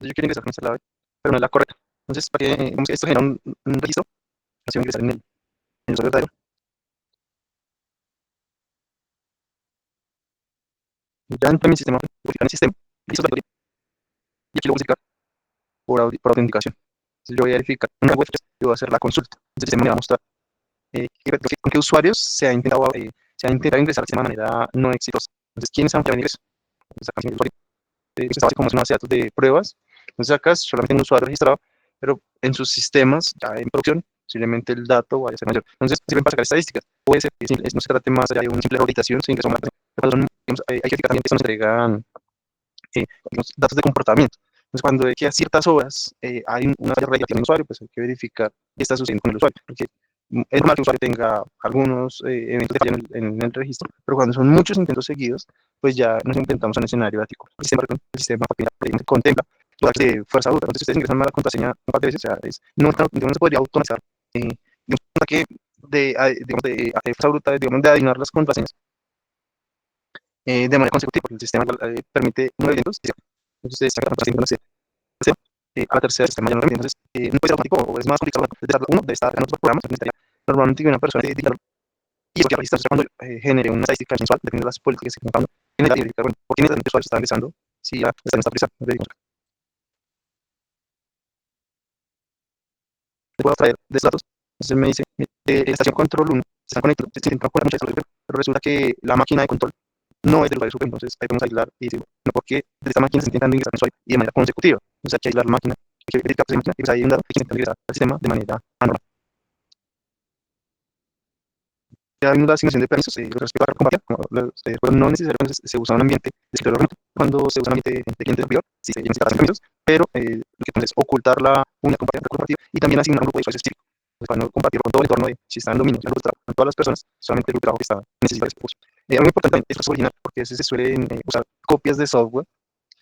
yo quiero ingresar con esta clave, pero no es la correcta. Entonces, para que digamos, esto genera un registro, así voy a ingresar en el usuario verdadero. Ya entro en mi sistema, verificar en el sistema, listo la auditoría, y aquí lo voy a verificar por autenticación. Entonces, yo voy a verificar una web y voy a hacer la consulta. Entonces, el sistema me va a mostrar con qué usuarios se ha intentado ingresar al sistema de manera no exitosa. Entonces, ¿quiénes han tenido eso? Entonces, acá el usuario estaba así como es una base de datos de pruebas. Entonces, acá solamente un usuario registrado, pero en sus sistemas, ya en producción, posiblemente el dato vaya a ser mayor. Entonces, sirven para sacar estadísticas. Puede ser que no se trate más allá de una simple auditación, sino que son, digamos, hay que verificar también que se nos entregan datos de comportamiento. Entonces, cuando hay que a ciertas horas hay una falla relativa en el usuario, pues hay que verificar qué está sucediendo con el usuario, porque es normal que el usuario tenga algunos eventos de falla en el registro, pero cuando son muchos intentos seguidos, pues ya nos intentamos un escenario ático. El sistema contempla de fuerza bruta. Entonces, si ustedes ingresan mal la contraseña un par de veces, o sea, no se podría automatizar un ataque digamos, de fuerza bruta, digamos, de adivinar las contraseñas de manera consecutiva, porque el sistema permite 9 eventos. Entonces, ustedes sacan la contraseña, a la tercera sistema ya no entonces no puede ser automático o es más complicado uno de estar en otros programas normalmente una persona de editar y eso que registra cuando genere una estadística mensual dependiendo de las políticas que se están generar y verificar bueno, por qué el usuario está ingresando si ya está en esta prisa le puedo traer de estos datos entonces me dice la estación control 1 se están conectando se intenta con muchas cosas pero resulta que la máquina de control no es del usuario super entonces ahí podemos aislar y decir no porque de esta máquina se está intentando ingresar al usuario y de manera consecutiva entonces hay que aislar la máquina hay que verificar que máquina y pues hay un dato que se intenta ingresar al sistema de manera anormal. Ya vimos la asignación de permisos respecto a compartir, pero no necesariamente se usa un ambiente de escritorio remoto. Cuando se usa un ambiente de cliente servidor, sí se necesitan permisos, pero lo que tenemos es ocultar la unidad compartida y también asignar un grupo de usuarios específico. Pues para no compartirlo con todo el entorno de si está en dominio, el grupo de trabajo, con todas las personas, solamente el grupo de trabajo que está necesita ese recurso. Algo importante también es el original, porque a veces se suelen usar copias de software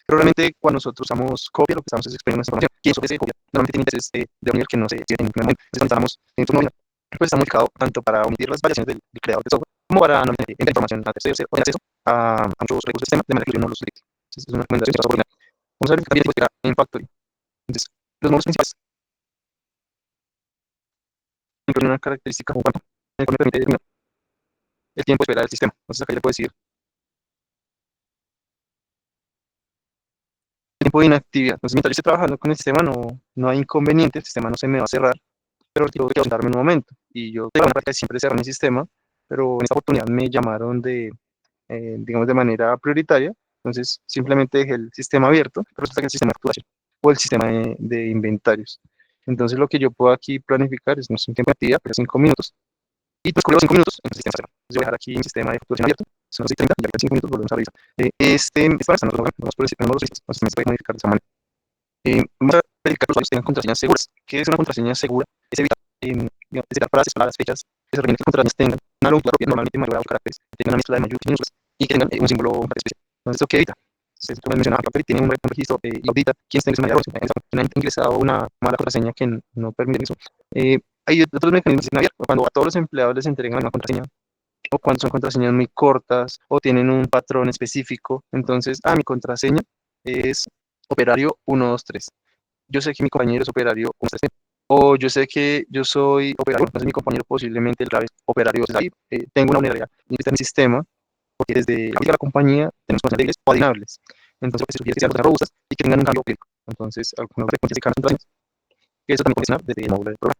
Pero realmente cuando nosotros usamos copia, lo que estamos es exprimiendo nuestra información. Y eso que se copia normalmente tiene intereses de un nivel que no se tiene en ningún momento. Entonces, cuando estamos en tu nómina, pues está modificado tanto para omitir las variaciones del creador de software como para no enviar información a terceros o tener acceso a muchos recursos del sistema de manera que no los utilice. Entonces, es una recomendación que vas a poner. Vamos a ver también pues, en Factory. Entonces, los módulos principales incluyen una característica como cuánto, el cual me permite determinar el tiempo de espera del sistema. Entonces, acá ya puedo decir el tiempo de inactividad. Entonces, mientras yo esté trabajando con el sistema, no hay inconveniente, el sistema no se me va a cerrar, pero tengo que ausentarme un momento. Y yo tengo la práctica de siempre cerrar mi sistema, pero en esta oportunidad me llamaron digamos, de manera prioritaria. Entonces, simplemente dejé el sistema abierto, pero resulta que el sistema de actuación o el sistema de inventarios. Entonces, lo que yo puedo aquí planificar es, no sé, un tiempo de actividad, pero 5 minutos. Y después de 5 minutos, el sistema se cerra. Entonces, yo voy a dejar aquí mi sistema de facturación abierto. Son las 6:30 y ahorita en 5 minutos volvemos a revisar. Es para estar, vamos por tenemos los listos. Entonces, se puede modificar de esa manera. Vamos a verificar que los usuarios tengan contraseñas seguras. ¿Qué es una contraseña segura? Es evitar, digamos, es evitar frases, palabras, fechas, que se requieren que las contraseñas tengan una longitud propia, normalmente mayor a 2 caracteres, que tengan una mezcla de mayúsculas y minúsculas y que tengan un símbolo especial. Entonces, ¿esto qué evita? Se menciona que tiene un registro y audita quién está ingresando quien ha ingresado una mala contraseña que no permite eso. Hay otros mecanismos de abierto, cuando a todos los empleados les entregan una contraseña o cuando son contraseñas muy cortas o tienen un patrón específico. Entonces, mi contraseña es operario 123. Yo sé que mi compañero es operario 123. O yo sé que yo soy operario, entonces mi compañero posiblemente el clave es operario 6. Ahí tengo una vulnerabilidad en mi sistema, porque desde la compañía tenemos cosas débiles o adinables. Entonces, lo que se sugiere es que sean cosas robustas y que tengan un cambio crítico. Entonces, algunas frecuencias de cada contraseña, que eso también puede funcionar desde el módulo del programa.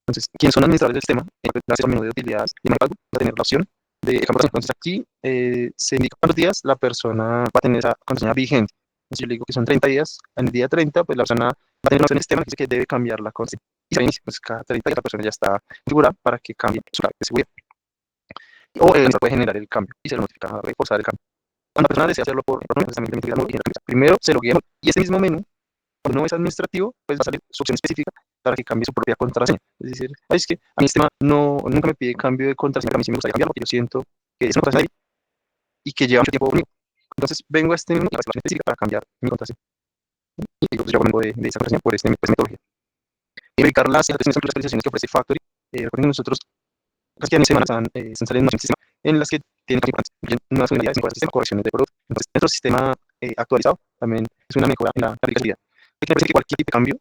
Entonces, quienes son administradores del sistema, gracias al menú de utilidades y manejo, va a tener la opción de cambiar. Entonces, aquí se indica cuántos días la persona va a tener esa contraseña vigente. Entonces, yo le digo que son 30 días. En el día 30, pues la persona va a tener una opción en el sistema que dice que debe cambiar la contraseña. Y se inicia, pues cada 30 días la persona ya está configurada para que cambie su clave de seguridad. O el puede generar el cambio y se lo notifica a reforzar el cambio. Cuando la persona desea hacerlo por menú, pues también primero se lo guía y ese mismo menú, cuando no es administrativo, pues va a salir su opción específica para que cambie su propia contraseña. Es decir, es que a mi sistema nunca me pide cambio de contraseña, pero a mí sí me gustaría cambiarlo porque yo siento que es una contraseña y que lleva mucho tiempo conmigo. Entonces vengo a este menú y a la opción específica para cambiar mi contraseña. Y yo vengo de esa contraseña por esta metodología. Y verificar las actualizaciones que ofrece Factory. Recuerden que nosotros casi cada semana están saliendo nuevas sistema en las que tienen nuevas funcionalidades, mejoras del sistema, correcciones de producto. Entonces, nuestro sistema actualizado también es una mejora en la aplicabilidad. Me parece que cualquier tipo de cambio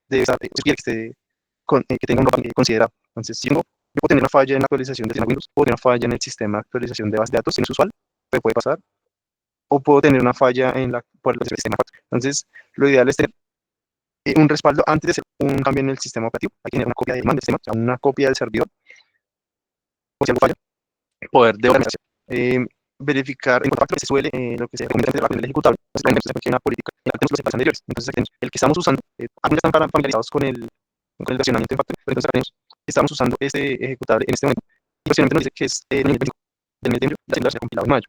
debe estar, se quiere que tenga un rango considerado. Entonces, si yo puedo tener una falla en la actualización de Windows, puedo tener una falla en el sistema de actualización de base de datos, si no es usual, pero puede pasar, o puedo tener una falla por el sistema. Entonces, lo ideal es tener un respaldo antes de hacer un cambio en el sistema operativo. Hay que tener una copia del sistema, o sea, una copia del servidor, o si algo falla, poder de organización. Verificar en cuanto a se suele lo que se recomienda en el ejecutable. Entonces, hay una política en la que tenemos los ejemplares anteriores. Entonces, aquí tenemos el que estamos usando, algunos están familiarizados con el versionamiento de Factory, pero entonces acá tenemos, estamos usando este ejecutable en este momento. Y posiblemente nos dice que es el nivel 25 del mes de enero y la celda se ha compilado en mayo.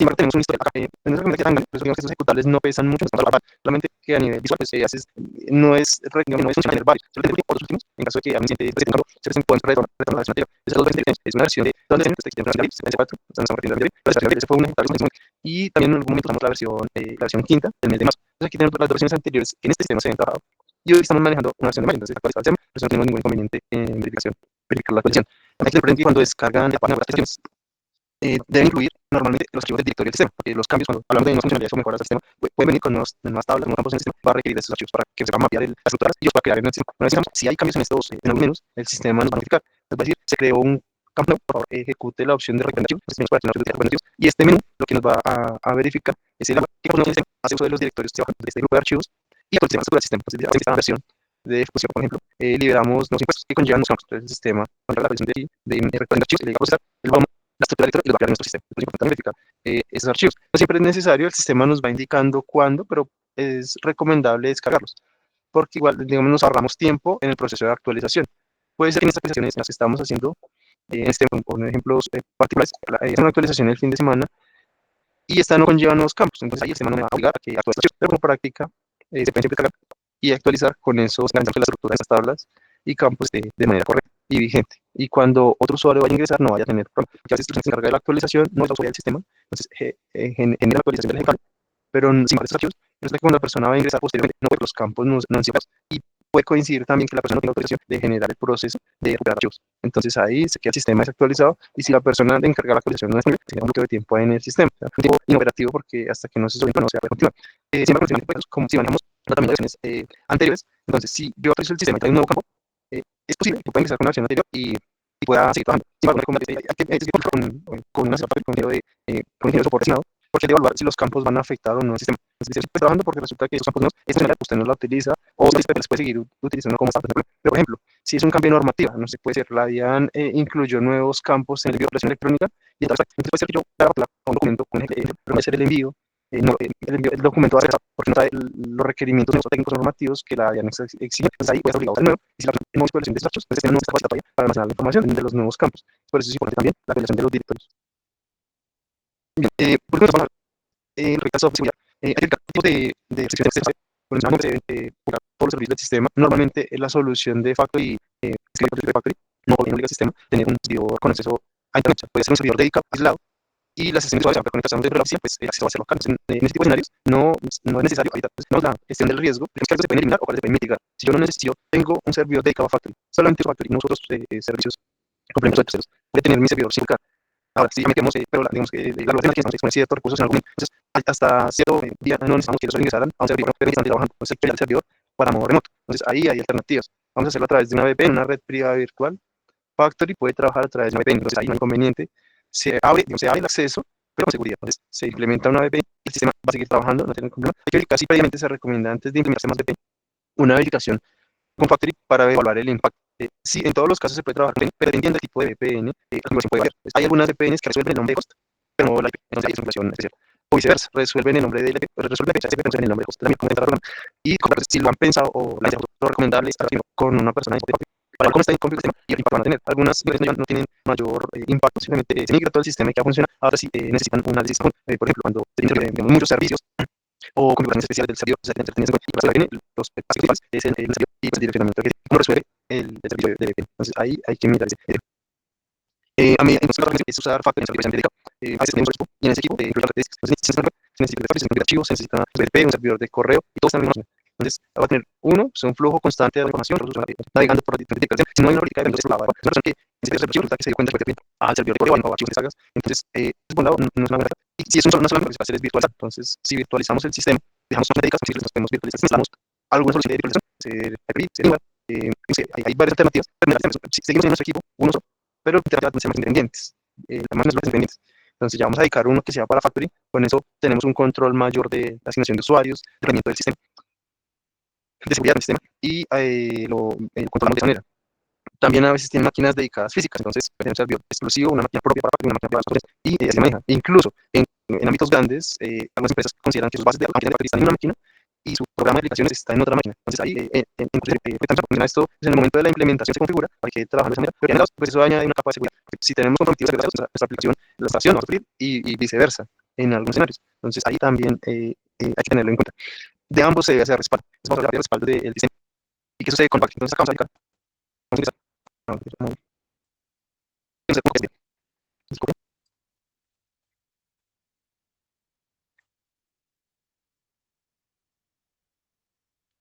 Sin embargo, tenemos una historia acá, no es que tan grande, pero digamos que estos ejecutables no pesan mucho, solamente que a nivel visual pues, no es funcional en el barrio. Solo tengo que por los últimos, en caso de que a mí se pueden retornar la versión anterior. Esa es la versión es una versión de donde se existe en el 4, estamos partiendo de la versión ese fue un ejecutable y también en algún momento usamos la versión quinta del mes de marzo. Entonces aquí tenemos las versiones anteriores que en este sistema se habían trabajado y hoy estamos manejando una versión de mayo, entonces actualizar el sistema, pues no tenemos ningún inconveniente en verificar la actualización. Aquí les que cuando descargan la página de las aplicaciones, deben incluir normalmente los archivos del directorio del sistema, porque los cambios cuando hablamos de nuevas funcionalidades o mejoras del sistema pueden venir con nuevas tablas, nuevos campos en el sistema, va a requerir de estos archivos para que se va a mapear las estructuras y ellos para crear en el sistema. Una vez digamos, si hay cambios en estos, en algunos menús, el sistema nos va a notificar. Es decir, se creó un campo nuevo, por favor, ejecute la opción de archivos, y este menú lo que nos va a verificar es el qué campos nuevos hace uso de los directorios de este grupo de archivos y el sistema del sistema. Entonces, esta versión de ejecución, por ejemplo, liberamos los impuestos que conllevan los campos. Entonces, el sistema, contra la versión de archivos, le diga procesar, el vamos la estructura electrónica y lo va a crear en nuestro sistema. Es importante verificar esos archivos. No siempre es necesario, el sistema nos va indicando cuándo, pero es recomendable descargarlos, porque igual, digamos, nos ahorramos tiempo en el proceso de actualización. Puede ser que en estas actualizaciones en las que estamos haciendo, con ejemplos particulares, es una actualización el fin de semana y esta no conlleva nuevos campos, entonces ahí el sistema no me va a obligar a que actúe, pero como práctica se puede siempre cargar y actualizar con esos, organizamos la estructura de estas tablas y campos de manera correcta. y vigente. Y cuando otro usuario vaya a ingresar, no vaya a tener problemas. Porque a veces se encarga de la actualización, no es la usuario del sistema, entonces genera la actualización del ejecutable, pero sin más archivos, resulta que cuando la persona va a ingresar posteriormente, no ve los campos no han sido creados. Y puede coincidir también que la persona no tiene autorización de generar el proceso de recuperar archivos. Entonces ahí se queda el sistema desactualizado y si la persona le encarga la actualización no es disponible, se queda un bloqueo de tiempo en el sistema. O sea, un tiempo inoperativo porque hasta que no se solucione no se va a poder continuar. Sin embargo, como si manejamos también versiones anteriores, entonces si yo actualizo el sistema y trae un nuevo campo, es posible que pueda ingresar con una versión anterior y pueda seguir trabajando. Sin embargo, hay que con una con un ingeniero de soporte asignado porque de evaluar si los campos van a afectar o no el sistema. Entonces, estoy trabajando porque resulta que esos campos nuevos, esta manera usted no la utiliza o si les puede seguir utilizando como está. Pero, por ejemplo, si es un cambio de normativa, no se puede ser, la DIAN incluyó nuevos campos en el envío de relación electrónica y entonces puede ser que yo haga un documento con el hacer el envío. No, el documento va a ser porque no trae los requerimientos técnicos normativos que la DIAN exige. Entonces ahí puede ser obligado a nuevo. Y si la persona no dispone de despachos, entonces no está capacitado para almacenar la información de los nuevos campos. Por eso es importante también la relación de los directorios. Bien, por ejemplo, en el caso de seguridad, hay tipos de restricciones de por todos los servicios del sistema. Normalmente la solución de Factory, de Factory no obliga al sistema a tener un servidor con acceso a Internet. O sea, puede ser un servidor dedicado, aislado, y las sesiones visuales para conectarse dentro de la oficina, pues acceso va a ser local. En este tipo de escenarios no es necesario evitar pues, no, la gestión del riesgo, es que algo se puede eliminar o cuáles se pueden mitigar. Si yo no necesito, tengo un servidor dedicado a Factory, solamente Factory, no otros servicios complementarios de terceros. Voy a tener mi servidor sin local. Ahora, sí, ya metemos, pero digamos que la verdad es que se expone ciertos recursos en algún momento. Entonces, hasta cierto día no necesitamos que ellos ingresaran a un servidor que están trabajando. Entonces, hay que el servidor para modo remoto. Entonces, ahí hay alternativas. Vamos a hacerlo a través de una VPN, una red privada virtual. Factory puede trabajar a través de una VPN. Entonces, ahí no hay inconveniente. Se abre el acceso, pero con seguridad. Entonces, se implementa una VPN y el sistema va a seguir trabajando. No tiene ningún problema. Hay que verificar si previamente se recomienda antes de implementar más VPN una verificación con Factory para evaluar el impacto. Sí, en todos los casos se puede trabajar, pero dependiendo del tipo de VPN, la configuración puede variar. Hay algunas VPNs que resuelven el nombre de host, pero no la IP, entonces hay una configuración especial. O viceversa, resuelven el nombre del IP, pero resuelven el nombre de host, también como programa. Y si lo han pensado o la lo recomendable es estar con una persona de para ver cómo está configurado el sistema y el impacto van a tener. Algunas no tienen mayor impacto, simplemente se migra todo el sistema y que funciona. Ahora sí necesitan un análisis, por ejemplo, cuando se tienen muchos servicios o configuraciones especiales del servidor, o sea, y para VPN, los pasos principales es el servidor y el direccionamiento que no resuelve el servicio de VPN. Entonces ahí hay que mirar ese. A mí es usar Factory en servidor dedicado. A veces tenemos un equipo y en ese equipo incluye las discos. Entonces se necesita de archivos, se necesita VP, un servidor de correo y todos también. Entonces va a tener uno, es un flujo constante de información, navegando por diferentes direcciones. Si no hay una política de entonces la persona que necesita ese archivo, resulta que se dio cuenta que al servidor de correo o archivos de sagas. Entonces, es por un lado, no es una verdad. Y si es una sola, lo que se va a hacer es virtualizar. Entonces, si virtualizamos el sistema, dejamos unas métricas, si nos podemos virtualizar, instalamos alguna solución de virtualización, hay varias alternativas. Si seguimos en nuestro equipo, uno solo, pero alternativas más independientes. Más independientes. Entonces ya vamos a dedicar uno que sea para Factory. Con eso tenemos un control mayor de la asignación de usuarios, de rendimiento del sistema, de seguridad del sistema y lo controlamos de esa manera. También a veces tienen máquinas dedicadas físicas, entonces pueden ser exclusivo, una máquina propia para Factory, una máquina para los y así se maneja. Incluso en ámbitos grandes, algunas empresas consideran que sus bases de la máquina de Factory están en una máquina y su programa de aplicaciones está en otra máquina. Entonces ahí, esto, pues en el momento de la implementación se configura para que trabaje de esa manera, pero en pues eso añade una capa de seguridad. Porque si tenemos comprometidos nuestra aplicación, la estación va a sufrir y viceversa en algunos escenarios. Entonces ahí también hay que tenerlo en cuenta. De ambos se debe hacer respaldo. Vamos a hablar de respaldo del diseño. ¿Y qué sucede con Factory? Entonces acá vamos a aplicar.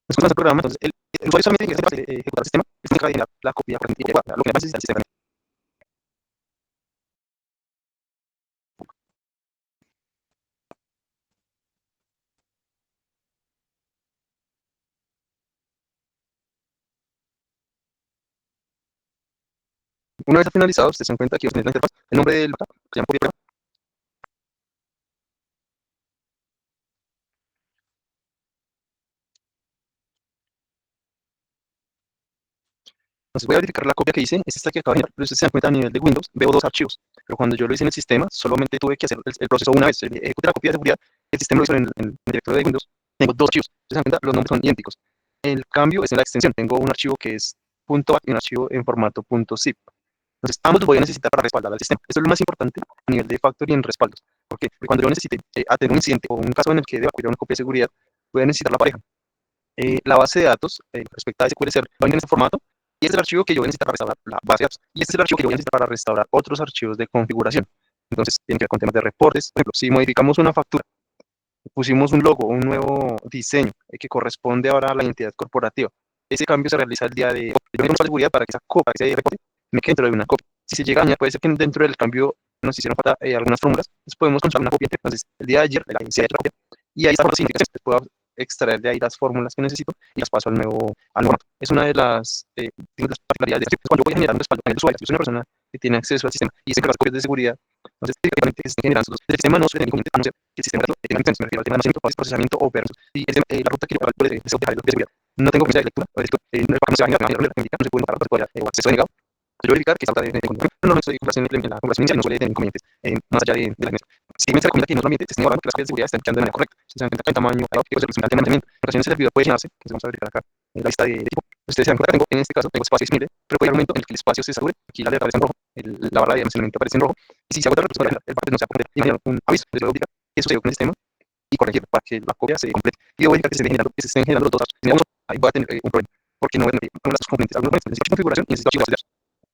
Después de el programa, entonces el usuario solamente tiene que ejecutar el sistema, es tiene que la copia por lo que necesita el sistema. Una vez finalizado, usted se da cuenta que obtiene la interfaz, el nombre del backup, se llama copia. Entonces voy a verificar la copia que hice, es esta que acaba de generar, pero usted se da cuenta a nivel de Windows, veo dos archivos, pero cuando yo lo hice en el sistema, solamente tuve que hacer el proceso una vez, ejecuté la copia de seguridad, el sistema lo hizo en el directorio de Windows, tengo dos archivos, usted se da cuenta, los nombres son idénticos. El cambio es en la extensión, tengo un archivo que es .bat y un archivo en formato .zip. Entonces, ambos los voy a necesitar para respaldar al sistema. Esto es lo más importante a nivel de Factory en respaldos. ¿Por qué? Porque cuando yo necesite atender un incidente o un caso en el que deba cuidar una copia de seguridad, voy a necesitar la pareja. La base de datos respecto a SQL Server va a venir en este formato, Y este es el archivo que yo voy a necesitar para restaurar la base de datos. Y este es el archivo que yo voy a necesitar para restaurar otros archivos de configuración. Entonces, tiene que ver con temas de reportes. Por ejemplo, si modificamos una factura, pusimos un logo, un nuevo diseño que corresponde ahora a la identidad corporativa. Ese cambio se realiza el día de hoy. Yo tengo seguridad para que esa copia, ese reporte, me quede dentro de una copia. Si se llega a dañar, puede ser que dentro del cambio nos hicieron falta algunas fórmulas. Entonces podemos construir una copia. Entonces, el día de ayer se ha hecho la copia y ahí está la significación. Puedo extraer de ahí las fórmulas que necesito y las paso al nuevo. Es una de las particularidades de este. Cuando yo voy a generar un respaldo en el usuario, si soy una persona que tiene acceso al sistema y sé que las copias de seguridad, entonces técnicamente se estén generando el sistema no suele tener inconveniente, a no ser que el sistema tenga licencia, me refiero al tema de almacenamiento, procesamiento o versus. Y la ruta que yo puede de dejar de seguridad. No tengo permiso de lectura, o de lectura, no se va a generar no se puede notar, o acceso denegado. Yo verificar que esta ruta no estoy en la configuración inicial y no suele tener inconvenientes más allá de la mesa. Si me se recomienda que en otro ambiente se estén evaluando que las copias de seguridad estén quedando de manera correcta, se dan cuenta que el tamaño, que puede ser el mantenimiento. En ocasiones el servidor puede llenarse, que vamos a verificar acá en la lista de tipo. Ustedes se dan cuenta que en este caso tengo espacio disponible, pero puede haber un momento en el que el espacio se sature, aquí la letra aparece en rojo, la barra de almacenamiento aparece en rojo, y si se agota el paquete no se va a completar, y genera un aviso, entonces luego diga que sucedió con el sistema y corregir para que la copia se complete. Y luego verificar que se estén generando los dos archivos. Ahí voy a tener un problema, porque no voy a tener una de las componentes, algunos necesito configuración y necesito archivos.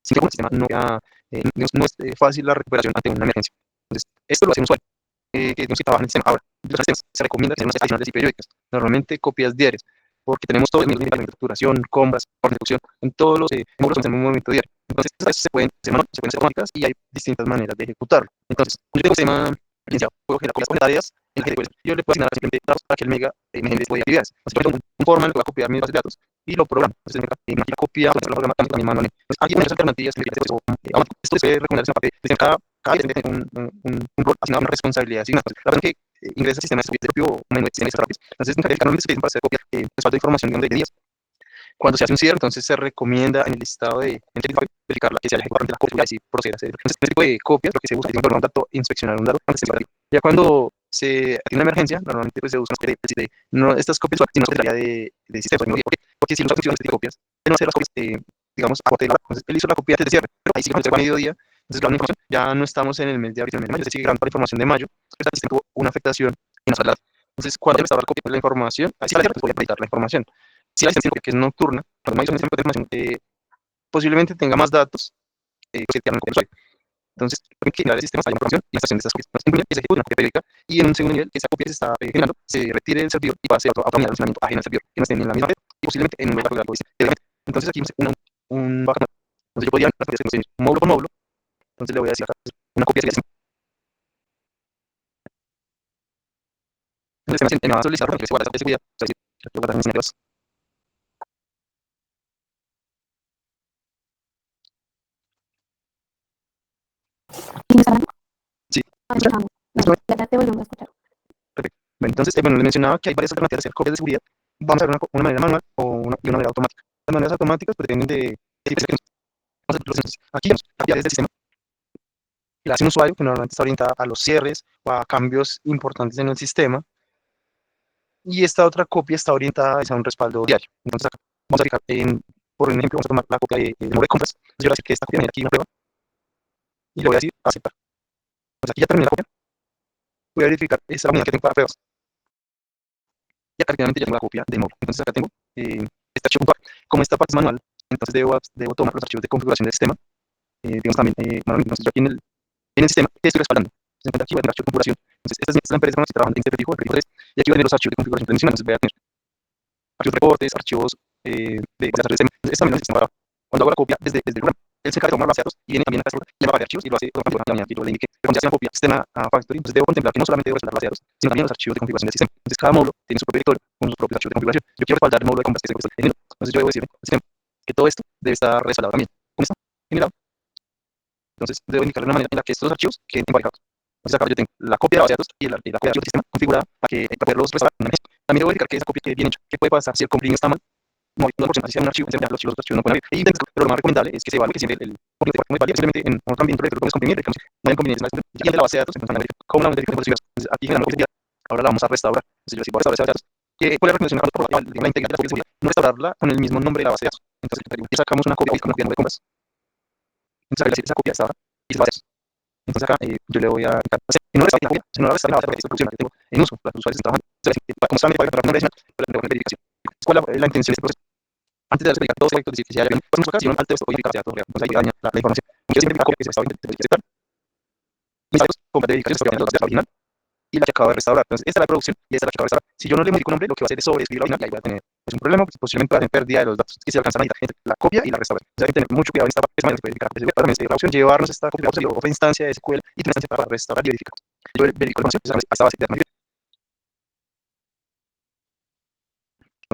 Sin que el sistema no es fácil la recuperación ante una emergencia. Entonces, esto lo hace un usuario que no se trabaja en el sistema. Ahora, los sistemas se recomienda hacer unas adicionales y periódicas, normalmente copias diarias, porque tenemos todo el nivel de facturación, compras, orden de ejecución, en todos los módulos en un movimiento diario. Entonces, estas se pueden hacer manuales, se pueden hacer automáticas y hay distintas maneras de ejecutarlo. Entonces, yo tengo un sistema licenciado, puedo generar copias con tareas en la que yo le puedo asignar simplemente datos para que él me genere este tipo de actividades. Entonces, yo tengo un forma en el que voy a copiar mis bases de datos y lo programo. Entonces, aquí la copia, pues, lo programa también manualmente. Entonces, hay muchas alternativas que esto se puede recomendar en la parte de cada tiene que tener un rol asignado, una responsabilidad asignada. Entonces, la persona que ingresa al sistema de su propio menú de sistemas rápidos. Entonces, el canal de para hacer copiar respaldo de información digamos, de días. Cuando se hace un cierre, entonces se recomienda en el listado de verificarla que sea el ejecutante de la copia y así proceder a hacer. Entonces, este tipo de copias, lo que se busca es un dato, inspeccionar un dato antes de cerrar. Ya cuando se tiene una emergencia, normalmente pues, se busca una especie de no, estas copias son una secretaría de sistemas. ¿No? Porque si no funcionan este tipo de copias, de no hacer las copias, digamos, a corte de la. Entonces, él hizo la copia antes de cierre, pero ahí sí cuando se va a mediodía, entonces la información, ya no estamos en el mes de abril, en el mes de mayo, se sigue grabando la información de mayo, pero esta tuvo una afectación en la salud. Entonces, cuando restaurar la copia de la información, ahí sí la voy a editar la información. Si la licencia que es nocturna, cuando hay una información posiblemente tenga más datos que tienen el usuario. Entonces, en general el sistema está en información y la estación de estas copias. En primer nivel, que se ejecuta una copia periódica y en un segundo nivel, que esa copia se está generando, se retire del servidor y pase a otra unidad de almacenamiento ajena al servidor, que no estén en la misma red y posiblemente en un lugar de algo distinto. Entonces, aquí un backup. Entonces, yo podría módulo por módulo. Entonces, le voy a decir acá una copia sería así. Entonces, me va a solicitar que se guarde esa copia de seguridad. O sea, lo voy a guardar en escenarios. ¿Y me está hablando? Sí. Escuchamos. Vale, ya te volvemos a escuchar. Perfecto. Bueno, entonces, le mencionaba que hay varias alternativas de hacer copias de seguridad. Vamos a ver una manera manual y una manera automática. Las maneras automáticas pues, dependen de aquí ya desde el sistema la hace un usuario que normalmente está orientada a los cierres o a cambios importantes en el sistema y esta otra copia está orientada a un respaldo diario. Entonces acá vamos a fijar por ejemplo, vamos a tomar la copia de nombre de compras. Entonces yo voy a decir que esta copia viene aquí una prueba y le voy a decir aceptar. Entonces aquí ya terminé la copia. Voy a verificar esa unidad que tengo para pruebas. Y acá finalmente ya tengo la copia de móvil. Entonces acá tengo este archivo. Como esta parte es manual, entonces debo tomar los archivos de configuración del sistema. Digamos también manualmente. Entonces yo aquí en el sistema que estoy respaldando. Se encuentra aquí voy a tener archivo de configuración. Entonces esta es la empresa con la que estoy trabajando en este prefijo, el prefijo 3. Y aquí voy a tener los archivos de configuración tradicional. Entonces voy a tener archivos de reportes, archivos de desarrollo del sistema. Entonces esta también es el sistema cuando hago la copia desde el programa. Él se encarga de tomar base de datos y viene también a esta ruta y le va a archivos y lo hace de la manera que yo le indiqué. Pero cuando se hace una copia sistema a factory, entonces debo contemplar que no solamente debo respaldar base de datos, sino también los archivos de configuración del sistema. Entonces cada módulo tiene su propio directorio con sus propios archivos de configuración. Yo quiero respaldar el módulo de compras que se en enero. Entonces yo debo decirle al sistema que todo esto debe estar respaldado también. ¿Cómo está? Generado. Entonces debo indicarle una manera en la que estos archivos queden emparejados. Entonces acá yo tengo la copia de base de datos y la copia de archivos del sistema configurada para poderlos restaurar. También debo verificar que esa copia quede bien hecha. ¿Qué puede pasar si el compilín está mal? No, no así sea un archivo, los archivos no pueden abrir. Pero lo más recomendable es que se evalúe que siempre el compilín muy válido, simplemente en otro ambiente lo puedes comprimir, no hay inconvenientes y de la base de datos, entonces cómo la verificación de entonces aquí generamos copia, ahora la vamos a restaurar. Entonces yo si voy a restaurar esa base de datos, ¿cuál es la recomendación por la integridad de la copia? No restaurarla con el mismo nombre de la base de datos. Entonces aquí sacamos una copia con el nombre de compras. Entonces esa copia está ahora y se va a hacer. Entonces acá yo le voy a no restaurar la copia, sino la restaurar la base de datos que tengo en uso, los usuarios están trabajando. Como solamente para la verificación. ¿Cuál es la intención de este proceso? Antes de verificar todos los proyectos, decir que si hay alguien por su ocasión, al texto, verificar si todo real. Entonces ahí daña la información. Yo siempre verifico que se está verificando. Mis datos, como de verificación, obviamente los datos original y la que acabo de restaurar. Entonces, esta es la producción y esta es la que acabo de restaurar. Si yo no le modifico un nombre, lo que va a hacer es sobreescribir la original y ahí voy a tener un problema, pues, posiblemente va a tener pérdida de los datos que se alcanzan a entre la copia y la restauración. Entonces, hay que tener mucho cuidado en esta parte, para verificar. Para mí, la opción llevarnos esta copia otra instancia de SQL y tener instancia para restaurar y verificar. Yo verifico la información, esta base de datos.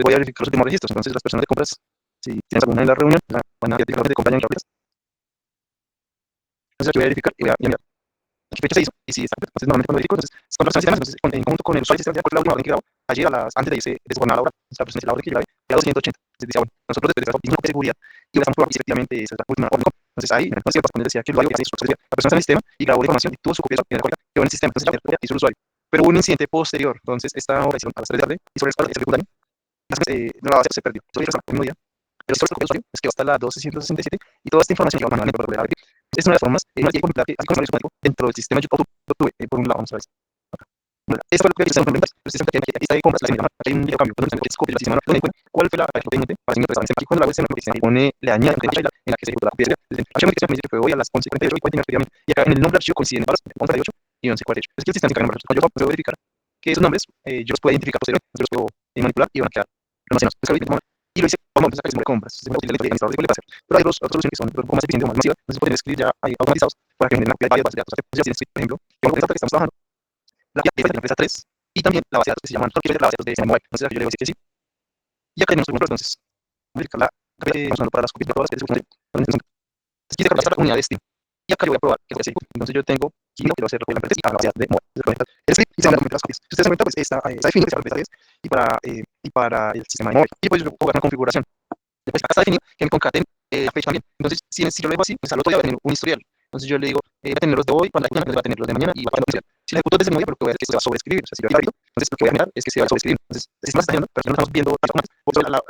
Voy a verificar los últimos registros. Entonces, las personas de compras, si tienes alguna en la reunión, van a verificar de compra en rápidas. Entonces, aquí voy a verificar y voy a enviar. ¿Qué fecha se hizo? Y si está, entonces normalmente cuando verifico, entonces con las sistemas, entonces en conjunto con el usuario sistema, la última orden que grabó, ayer antes de irse de jornada laboral, o sea, pues la orden que grabé, era 280. Entonces decía, bueno, nosotros después de esa de seguridad y estamos probando si efectivamente esa es la última orden. Entonces ahí, entonces decía que el usuario que hace la persona está en el sistema y grabó la información y tuvo su copia en el quedó en el sistema, entonces ya hizo el usuario. Pero hubo un incidente posterior, entonces esta hora hicieron a las 3 de la tarde y sobre el secundario, la base se perdió. Sobre el mismo día. Pero sobre el usuario es que hasta la 1267 y toda esta información que va manualmente para poder abrir. Es una de las formas, una ley completar que así como el dentro del sistema YouTube tuve por un lado, vamos a ver. Bueno, eso fue lo que hice en implementar. El sistema que aquí está de compras, la semana, hay un video cambio, entonces copia el sistema, no cuenta cuál fue la pendiente para seguir restaurante. Aquí cuando la web se pone, le añade en la que se ejecuta la copia. Aquí me dice que fue hoy a las 11:48 y 49 efectivamente. Y acá en el nombre del archivo coinciden para 11:48 y 11:48. Es que el sistema se encarga de yo puedo verificar que esos nombres yo los puedo identificar posteriormente, yo los puedo manipular y van a quedar almacenados. Y lo hice como empresa que se compras. Se puede utilizar el administrador de hacer. Pero hay otras soluciones que son un poco más eficientes o más masivas. Entonces pueden escribir ya ahí automatizados para que generen varias bases de datos. Ya tienen, por ejemplo, que estamos trabajando. La API de la empresa 3 y también la base de datos que se llaman la base de datos de Web. Entonces aquí yo le voy a decir que sí. Y acá tenemos algunos. Entonces, verificar la usando para las copias de todas las especies. Entonces, quise cargar la unidad de Steam. Y acá yo voy a probar que voy a seguir. Entonces yo tengo Kino que va a ser lo que la empresa y a la base de Web. El script y se van a conectar las copias. Si ustedes se dan cuenta, pues está definido que se va a conectar y para el sistema de móvil. Y pues yo puedo ver una configuración. Después acá está definido que me concaten la fecha también. Entonces, si yo lo dejo así, pues al otro día va a tener un historial. Entonces yo le digo, va a tener los de hoy, para la mañana va a tener los de mañana y va a tener los de historial. Si la ejecuto desde el móvil, pero que voy a ver que se va a sobreescribir. O sea, si yo ahorita, entonces lo que voy a mirar es que se va a sobreescribir. Entonces, el sistema está yendo, pero no estamos viendo tanto más.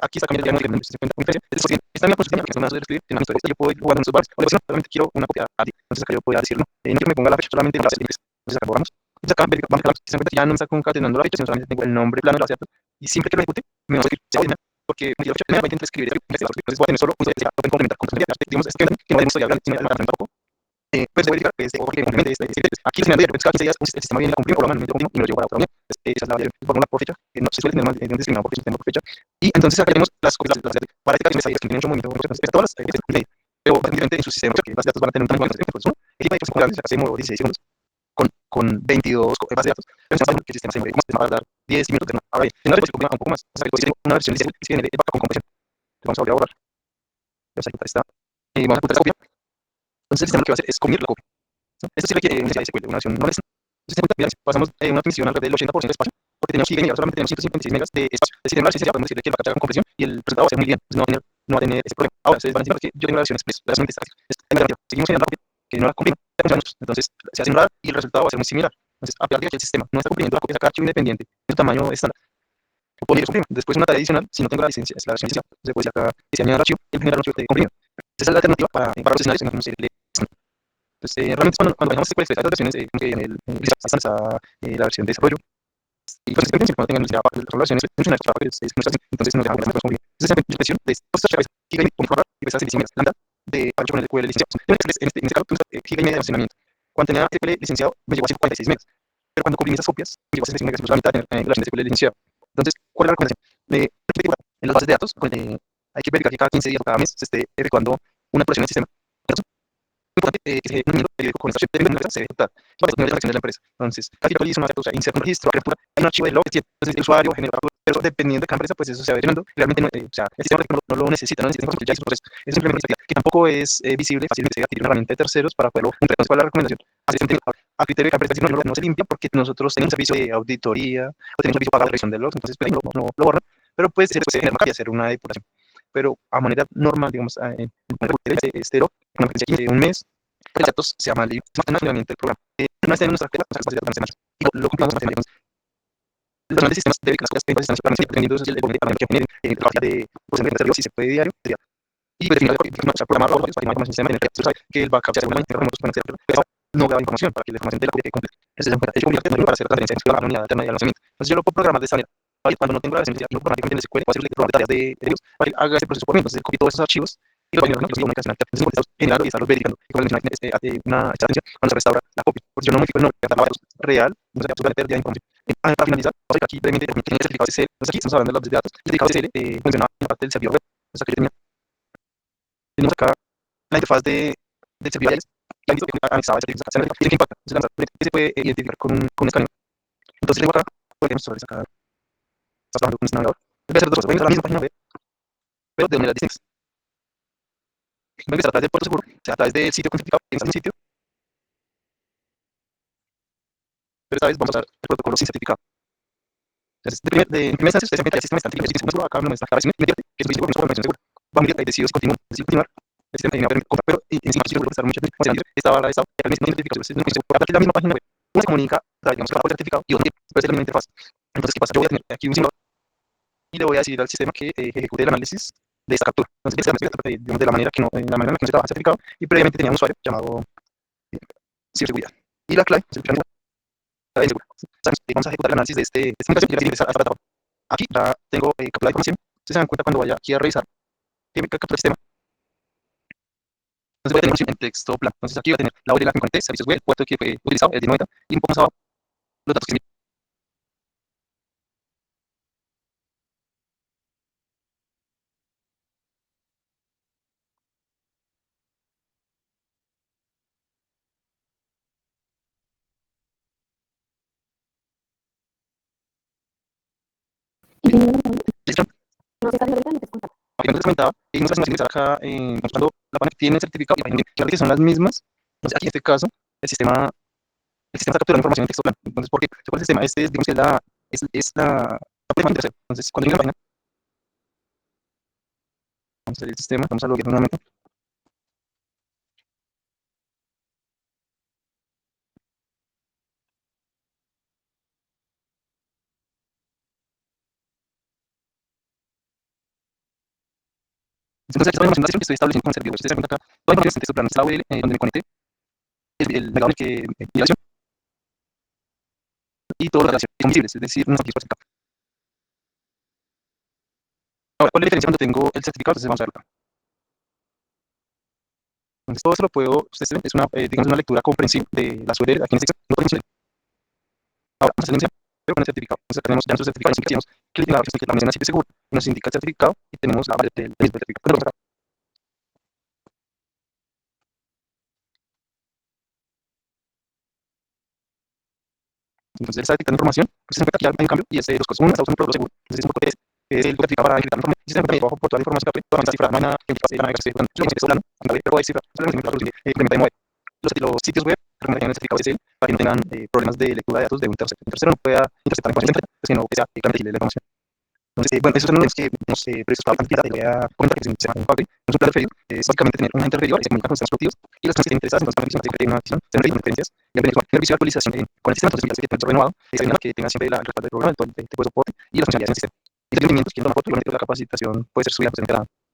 Aquí está cambiando el diagrama, se cuenta una diferencia. Entonces, esta es la construcción que se me va a sobreescribir, tiene una historia. Yo puedo ir jugando en esos bares. O si no, solamente quiero una copia a ti. Entonces acá yo puedo decir, no quiero que me ponga la fecha, solamente la base de inglés. Entonces acá borramos. Entonces acá vamos a que ya no me está concatenando la fecha, sino solamente tengo el nombre plano de la base de datos. Y siempre que lo ejecute, me va a escribir, se va a ordenar, porque me dio la fecha primera, va a intentar escribir, entonces voy a tener solo un historial, pueden complementar con digamos, es que no hay un historial, sino el tampoco. Pues voy a verificar que porque complemente aquí se me da cada 15 días el sistema viene a cumplir por lo menos y me lo llevo para otra unidad. Esa es la variable por una por fecha, que no se suele tener más de un discriminado porque es un sistema por fecha. Y entonces acá tenemos las copias para etiquetas que tienen mucho movimiento, todas las pero básicamente en su sistema, que las datos van a tener un tamaño de pues, el tipo de calculables, acá hacemos 16 segundos con 22 bases de datos, pero estamos que el sistema se va a dar 10 minutos de ahora bien, en la versión un poco más, o sea, que una versión licencial que viene de con compresión. Vamos a volver a borrar. Vamos a quitar esta. Vamos a quitar esta copia. Entonces el sistema lo que va a hacer es copiar la copia. Esto sí requiere una versión no es. Entonces, pasamos una transmisión alrededor del 80% de espacio, porque tenemos 100 megas, solamente tenemos 156 megas de espacio. El sistema de licencia podemos decirle que va a cargar con compresión y el resultado va a ser muy bien. Entonces no va a tener ese problema. Ahora, ustedes van a decir que yo tengo la versión express, la versión estática. Seguimos generando la copia, que no la comprime. Entonces, se hace un radar y el resultado va a ser muy similar. Entonces, a pesar de que el sistema no está comprimiendo la copia, saca archivo independiente en su tamaño estándar. Después una tarea adicional, si no tengo la licencia, es la versión licenciada. Se puede sacar que se añade el archivo y generar un archivo de comprimido. Esa es la alternativa para los escenarios en los que entonces, realmente cuando bajamos SQL, hay dos versiones, como que en la versión de desarrollo. Y pues cuando tengan las relaciones funcionales, entonces nos dejamos con esa versión de estos chaves, giga y media y pues hace 10 megas lambda de para poner el SQL licenciado. En este caso, giga y media de almacenamiento. Cuando tenía SQL licenciado, me llegó a 146 megas. Pero cuando comprimí esas copias, me llegó a 66 megas, incluso la mitad de la versión de SQL licenciado. Entonces, ¿cuál es la recomendación? En las bases de datos, hay que verificar que cada 15 días o cada mes se esté efectuando una actualización del sistema. Importante que se un periódico con esta de la empresa se debe ejecutar varias niveles de acción de la empresa. Entonces, casi lo hizo una inserta un registro, apertura, hay un archivo de log que tiene. Entonces, el usuario genera, pero dependiendo de cada empresa, pues eso se va llenando. Realmente, o sea, el sistema no lo necesita, no necesita porque ya es un proceso. Es simplemente que tampoco es visible, fácilmente se adquirir una herramienta de terceros para poderlo cumplir. Entonces, ¿cuál es la recomendación? A criterio de cada empresa, no se limpia porque nosotros tenemos un servicio de auditoría o tenemos un servicio para la revisión de logs, entonces, pues, no lo borran, pero pues se puede generar y hacer una depuración. Pero a manera normal, digamos, este log, una frecuencia de un mes, los datos se llaman el programa. Una vez en nuestra clase, las capacidades van a ser y lo cumplimos matemáticos. Los personal de sistemas deben que las cosas están separadamente dependiendo del volumen de parámetros que generen la capacidad de procesamiento de servidor, si se puede diario, sería. Y definir o sea, programar los para que el sistema que el backup sea seguramente remotos pueden ser, pero no da información para que la información de la copia quede completa. Ese es un hecho para hacer la transferencia de la unidad alterna de almacenamiento. Entonces yo lo puedo programar de esta manera. cuando no tengo la necesidad, yo automáticamente en SQL puedo hacerle probar tareas de Dios para que haga ese proceso por mí. Entonces, copio todos esos archivos y lo pongo en la comunicación. Entonces, por eso generarlo y estarlos verificando. Y como mencioné, una atención cuando se restaura la copia. Porque si yo no modifico el nombre, la datos real, no sería absolutamente pérdida de información. Para finalizar, vamos a ver aquí brevemente el certificado SSL. Entonces, aquí estamos hablando de la base de datos. El certificado SSL funciona en la parte del servidor web. Entonces, aquí tenemos acá la interfaz del servidor. Ya visto que anexaba el certificado. ¿Y qué impacta? Se puede identificar con un escaneo. Entonces, tengo acá, podemos sacar, estás trabajando con este navegador. Voy a hacer dos cosas. Voy a entrar a la misma página web, pero de maneras distintas. Voy a empezar a través del puerto seguro, o sea, a través del sitio con certificado, en un sitio, pero esta vez vamos a usar el protocolo sin certificado. Entonces, en primera instancia, ustedes siempre el sistema está en el sistema seguro, acá no me está apareciendo, que es un sitio con información segura. Vamos a ir, decido si continúo, decido continuar. El sistema me va a permitir comprar, pero encima quiero prestar mucho tiempo. Esta barra de estado, no identificación, no estoy seguro. Aparte de la misma página web, uno se comunica, digamos, que va a poner certificado y otro puede ser la misma interfaz. Entonces, ¿qué pasa? Yo voy a tener aquí un símbolo y le voy a decir al sistema que ejecute el análisis de esta captura. Entonces, el sistema se trata de la manera que no, la manera en la que no se trabaja certificado y previamente tenía un usuario llamado ciberseguridad. Y la clave es el plan seguro. Vamos a ejecutar el análisis de esta aplicación y regresar a esta etapa. Aquí ya tengo captura de información. Ustedes se dan cuenta cuando vaya aquí a revisar que me captura el sistema. Entonces voy a tener información en texto plano. Entonces aquí voy a tener la URL a la que me conecté, servicios web, el puerto que fue utilizado, el de 90, y un poco más abajo los datos que me. Y primero, no se está Como les comentaba, nuestras imágenes acá mostrando la página que tiene el certificado y la página que son las mismas. Entonces aquí en este caso, el sistema está capturando información en texto plano. Entonces, ¿por qué? ¿Cuál es el sistema? Digamos que es la parte de hacer. Entonces, cuando llegue a la página, vamos a salir del sistema, vamos a loguear nuevamente. Entonces, esta información que estoy estableciendo con el servidor, ustedes se dan cuenta acá, toda la información está en texto plano, esta URL donde me conecté, el navegador que migración y todas las relaciones son visibles, es decir, no están certificados. Ahora, ¿cuál es la diferencia cuando tengo el certificado? Entonces, vamos a verlo acá. Entonces, todo eso lo puedo, ustedes ven, es una, digamos, una lectura comprensible de la URL aquí en esta sección. No podemos leer. Ahora, vamos a hacer pero con el certificado. Entonces, tenemos ya nuestro certificado, nos decimos que la mención así de seguro, nos indica el certificado y tenemos la variable del certificado. Entonces, él está detectando información, pues se encuentra aquí hay un cambio y es dos cosas. Una, está usando un protocolo seguro. Entonces, es un poco que es el certificado para encriptar información. Y se encuentra abajo por toda la información que toda la cifrada, no hay nada que pase, nada que se durante el plano, pero hay cifra, implementa de mueve. Los sitios web recomiendan el certificado SSL para que no tengan problemas de lectura de datos de un tercero. El tercero no pueda interceptar la información, sino que sea claramente la información. Entonces, bueno, esos son los que nos precios para cantidad. Voy a comentar que se llama un cable. Es un plan referido. Es básicamente tener un ente referido y se comunica con los sistemas productivos. Y las personas que estén interesadas, entonces, para que tienen una acción, se nos referencias. Y el beneficio de actualización con el sistema, entonces, mira, que renovado, es que tenga siempre la respaldo del programa, todo el tipo de soporte y las funcionalidades del sistema. Y los mantenimientos, quieren tomar foto, igualmente la capacitación puede ser subida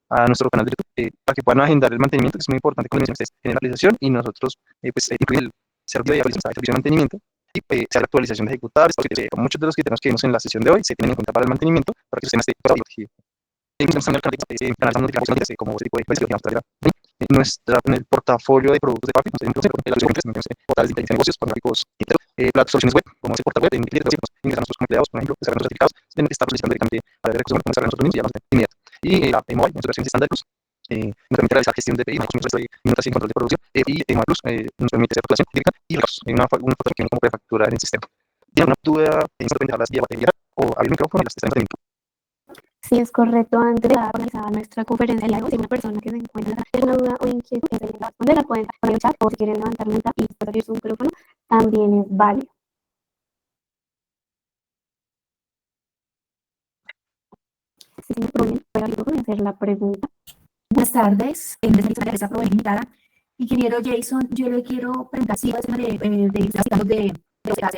a nuestro canal de YouTube para que puedan agendar el mantenimiento, que es muy importante, como mencioné ustedes, generalización y nosotros, pues, incluir el servicio de actualización, servicio de mantenimiento y sea la actualización de ejecutables, porque muchos de los criterios que vimos en la sesión de hoy se tienen en cuenta para el mantenimiento, para que el sistema esté protegido. Como ese tipo de precios que vamos a traer en el portafolio de productos de Papi, no tenemos portales de negocios, gráficos, las soluciones web, como ese portal web, ingresan nuestros empleados, por ejemplo, descargan los certificados, tienen que estar solicitando directamente a la recursos humanos, descargan nosotros mismos y ya de inmediato. Y la mobile, nuestra versión estándar Plus, nos permite realizar gestión de pedidos, de minutos y control de producción, y mobile Plus nos permite hacer facturación directa y una factura que viene como prefactura en el sistema. ¿Tiene alguna duda? ¿Pensar dejarlas vía batería o abrir el micrófono y las está en sí, es correcto. Antes de finalizar nuestra conferencia, si una persona que se encuentra en una duda o inquietud, la pueden poner en el chat o si quieren levantar la y abrir su micrófono, también es válido. Sí, sin problema, voy a hacer la pregunta. Buenas tardes, desde la empresa Proveer Limitada. Ingeniero Jason, yo le quiero preguntar si va a ser de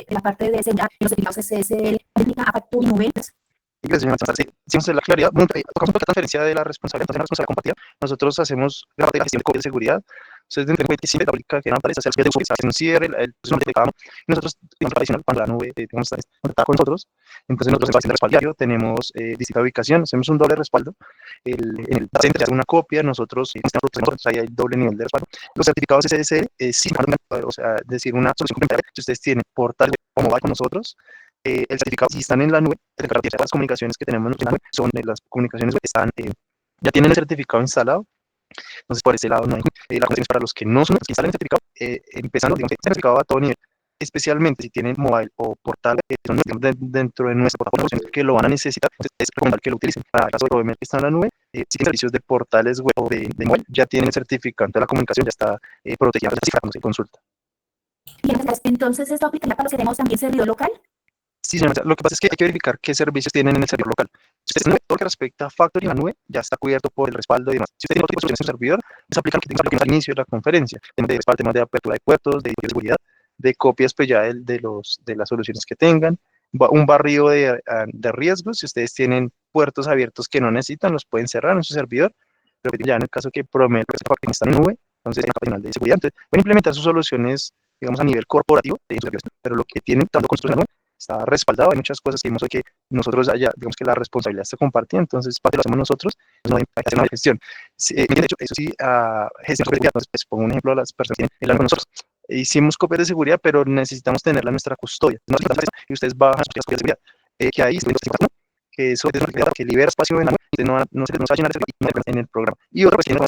la parte de seguridad, de los certificados SSL, técnica a factura y ventas. Gracias, señora Chantal. Sí, hicimos la claridad. Bueno, tocamos un poco la transferencia de la responsabilidad, entonces la responsabilidad compartida. Nosotros hacemos la parte de la gestión de copia de seguridad, Ustedes deben tener en cuenta que siempre la pública que aparece hacia el de se hace un cierre, el nombre de cada uno. Y nosotros, digamos, tradicional, cuando la nube, digamos, está conectada con nosotros, entonces nosotros en el respaldo diario tenemos distinta ubicación, hacemos un doble respaldo. En el data center se hace una copia, nosotros, ahí hay doble nivel de respaldo. Los certificados SSL, sí, o sea, es decir, una solución complementaria. Si ustedes tienen portal o mobile con nosotros, el certificado, si están en la nube, las comunicaciones que tenemos en la nube son de las comunicaciones que están, ya tienen el certificado instalado. Entonces, por ese lado, no hay la condición para los que no son los que instalen el certificado, empezando, digamos, el certificado a todo nivel, especialmente si tienen mobile o portal, son digamos, dentro de nuestra plataforma que lo van a necesitar. Entonces, es recomendable que lo utilicen. Para el caso de OEM que está en la nube, si tienen servicios de portales web o de mobile, ya tienen el certificado de la comunicación, ya está protegida, no se consulta. Bien, entonces, ¿esto aplica para los que tenemos también servidor local? Sí, señora, lo que pasa es que hay que verificar qué servicios tienen en el servidor local. Si usted tiene todo lo que respecta a Factory en la nube, ya está cubierto por el respaldo y demás. Si usted tiene otro tipo de soluciones en su servidor, pues aplica lo que tenga al inicio de la conferencia. Temas de respaldo, temas de apertura de puertos, de seguridad, de copias pues ya de las soluciones que tengan, un barrido de riesgos. Si ustedes tienen puertos abiertos que no necesitan, los pueden cerrar en su servidor. Pero ya en el caso que promete que están en nube, entonces en la página de seguridad, entonces pueden implementar sus soluciones, digamos, a nivel corporativo, pero lo que tienen tanto construcción en la nube está respaldado. Hay muchas cosas que vimos hoy que nosotros allá, digamos que la responsabilidad está compartida, entonces parte lo hacemos nosotros, no hay que hacer una gestión. De hecho, eso sí, gestión de seguridad, entonces, pues, pongo un ejemplo a las personas que tienen el con nosotros. Hicimos copias de seguridad, pero necesitamos tenerla en nuestra custodia. Y ustedes bajan sus copias de seguridad, que ahí que eso es una que libera espacio en la nube, y no se les va a llenar en el programa. Y otro pues tiene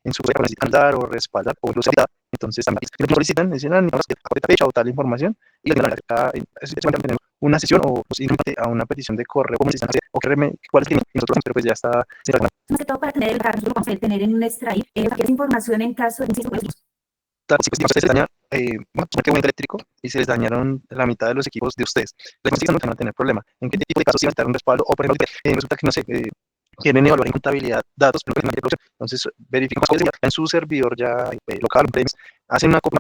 en su web, necesitan dar o respaldar o incluso editar. Entonces también solicitan, dicen, fecha o tal información, y tenemos una sesión o a una petición de correo, como necesitan hacer, o cuál tienen, y nosotros, pero pues ya está. Más que todo para tener el carro, nosotros vamos a tener en nuestra cualquier información en caso de inciso. Claro, si pues, se les daña un eléctrico y se les dañaron la mitad de los equipos de ustedes, les no van a tener problema. ¿En qué tipo de casos necesitan un respaldo? O por ejemplo, resulta que no sé, quieren evaluar en contabilidad datos, pero entonces verifican en su servidor ya local, hacen una compra,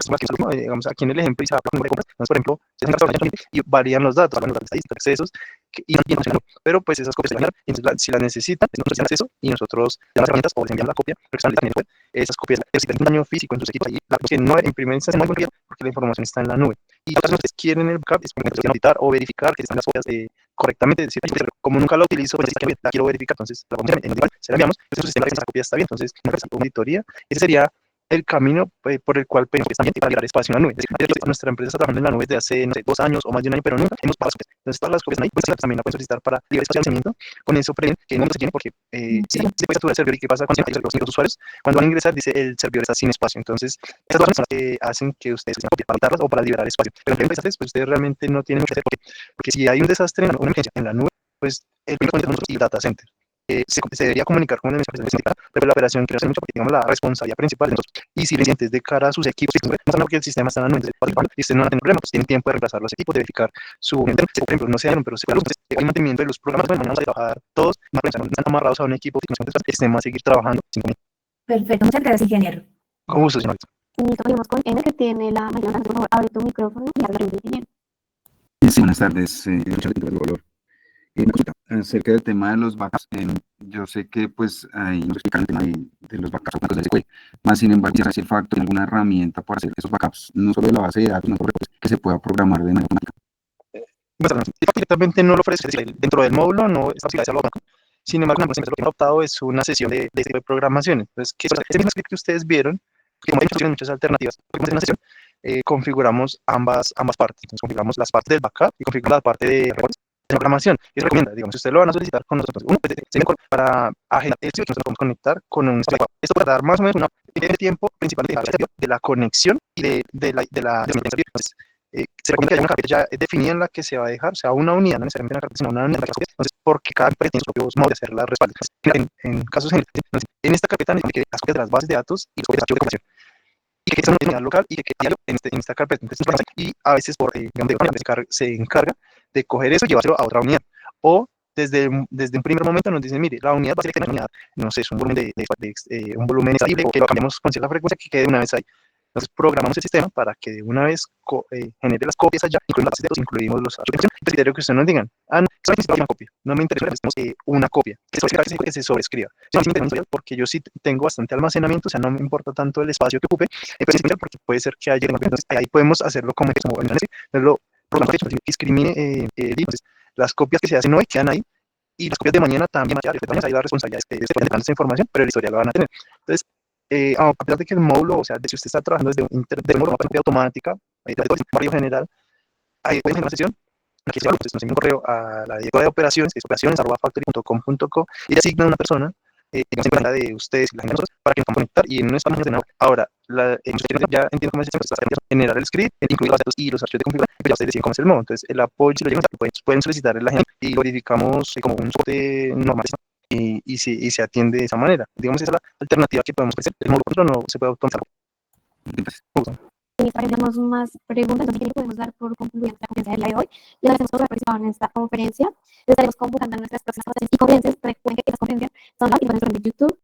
digamos aquí en el ejemplo, y se va a compras, entonces, por ejemplo, se hacen y varían los datos, los estadísticos, accesos, y no tienen, pero pues esas copias se van a entonces, si las necesitan, nosotros tenemos acceso y nosotros tenemos herramientas o les enviamos la copia, pero que también esas copias, si tienen un daño físico en sus equipos, ahí la que no imprimen esta no hay porque la información está en la nube. Y si ustedes quieren el backup, es porque auditar o verificar que están las copias correctamente, decir, como nunca la utilizo, pues la quiero verificar, entonces la vamos a enviar, se la enviamos, entonces el sistema de esa copia está bien, entonces una auditoría, ese sería el camino por el cual pensamos también para liberar espacio en la nube. Es decir, nuestra empresa está trabajando en la nube desde hace, no sé, 2 años o más de un año, pero nunca hemos pagado las copias. Entonces, todas las copias ahí, pues también la pueden solicitar para liberar espacio de almacenamiento. Con eso prevén que no se llene, porque si se puede saturar el servidor, ¿y qué pasa con los usuarios? Cuando van a ingresar, dice el servidor está sin espacio. Entonces, esas dos son las que hacen que ustedes se copias para quitarlas o para liberar espacio. Pero en pues ustedes realmente no tienen mucho que hacer, porque si hay un desastre, una emergencia en la nube, pues el primero es nosotros y el data center. Se debería comunicar con el pero la operación quiere hacer mucho porque digamos la responsabilidad principal de nosotros. Y si le sientes de cara a sus equipos, no saben que el sistema está en la nube, y ustedes no van a tener problemas, pues tienen tiempo de reemplazar los equipos, de verificar su, por ejemplo, no se dieron, pero hay mantenimiento de los programas, bueno, vamos a trabajar todos, no están amarrados a un equipo, el sistema va a seguir trabajando. Perfecto, muchas gracias, ingeniero. Con gusto, señorita. Seguimos con N, que tiene la mañana. Por favor, abre tu micrófono y haz la pregunta, ingeniero. Sí, buenas tardes, Richard Pinto del Valor. Una consulta acerca del tema de los backups. Yo sé que pues ahí nos explican el tema de los backups de SQL. Más sin embargo, si el Factory tiene alguna herramienta para hacer esos backups, no solo de la base de datos, sino que se pueda programar de manera automática. Directamente no lo ofrece, es decir, dentro del módulo no es fácil hacerlo. Sin embargo, lo que hemos adoptado es una sesión de tipo de programación. Entonces, ese mismo script que ustedes vieron, que como hay muchas alternativas, en una sesión configuramos ambas partes. Entonces, configuramos las partes del backup y configuramos la parte de programación. Y recomienda, digamos, si ustedes lo van a solicitar con nosotros, uno para agendar esto, que nosotros podemos conectar con un espacio. Esto para dar más o menos un tiempo principal de la conexión y de la entonces, se recomienda que haya una carpeta ya definida en la que se va a dejar, o sea, una unidad, no necesariamente una carpeta, sino una unidad. Entonces, porque cada empresa tiene sus propios modos de hacer las respaldos. En casos generales, en esta carpeta necesitamos que las copias de las bases de datos y las copias de archivos de comunicación. Y que sea una unidad local y que diario en esta carpeta. Entonces, y a veces se encarga de coger eso y llevárselo a otra unidad. O desde un primer momento nos dicen, mire, la unidad va a ser una unidad, no sé, es un volumen un volumen estable, que lo cambiamos con cierta frecuencia, que quede una vez ahí. Entonces programamos el sistema para que de una vez genere las copias allá, incluimos las bases de datos, incluimos los archivos de información, el criterio que ustedes nos digan, no, solamente una copia, no me interesa una copia, que se sobrescriba, sino simplemente porque yo sí tengo bastante almacenamiento, o sea, no me importa tanto el espacio que ocupe, pero sí, porque puede ser que haya, entonces ahí podemos hacerlo como lo programamos que discrimine, entonces las copias que se hacen hoy quedan ahí, y las copias de mañana también, hay la responsabilidad de esa información, pero el historial la van a tener. Entonces, a pesar de que el módulo, o sea, si usted está trabajando desde de una copia automática, de barrio general, ahí pueden generar una sesión, aquí se pues, nos envía un correo a la directora de operaciones, que es operaciones@factory.com.co, y le asigna a una persona, digamos, en cuenta de ustedes y la gente de nosotros, para que nos puedan conectar, y no estamos de nada. Ahora, ya entiendo cómo es el sistema, generar el script, incluir los datos y los archivos de configuración, pero ya ustedes deciden cómo es el modo. Entonces, el apoyo, si lo llegan, pueden solicitar a la gente y lo verificamos como un soporte normal. Y se atiende de esa manera. Digamos, esa es la alternativa que podemos ofrecer. El módulo no se puede automatizar. Si tenemos más preguntas, así que podemos dar por concluida nuestra conferencia del día de hoy. Les agradecemos por haber participado en esta conferencia. Les estaremos convocando a nuestras próximas conferencias y conferencias. Recuerden que estas conferencias son live y pueden ver en YouTube.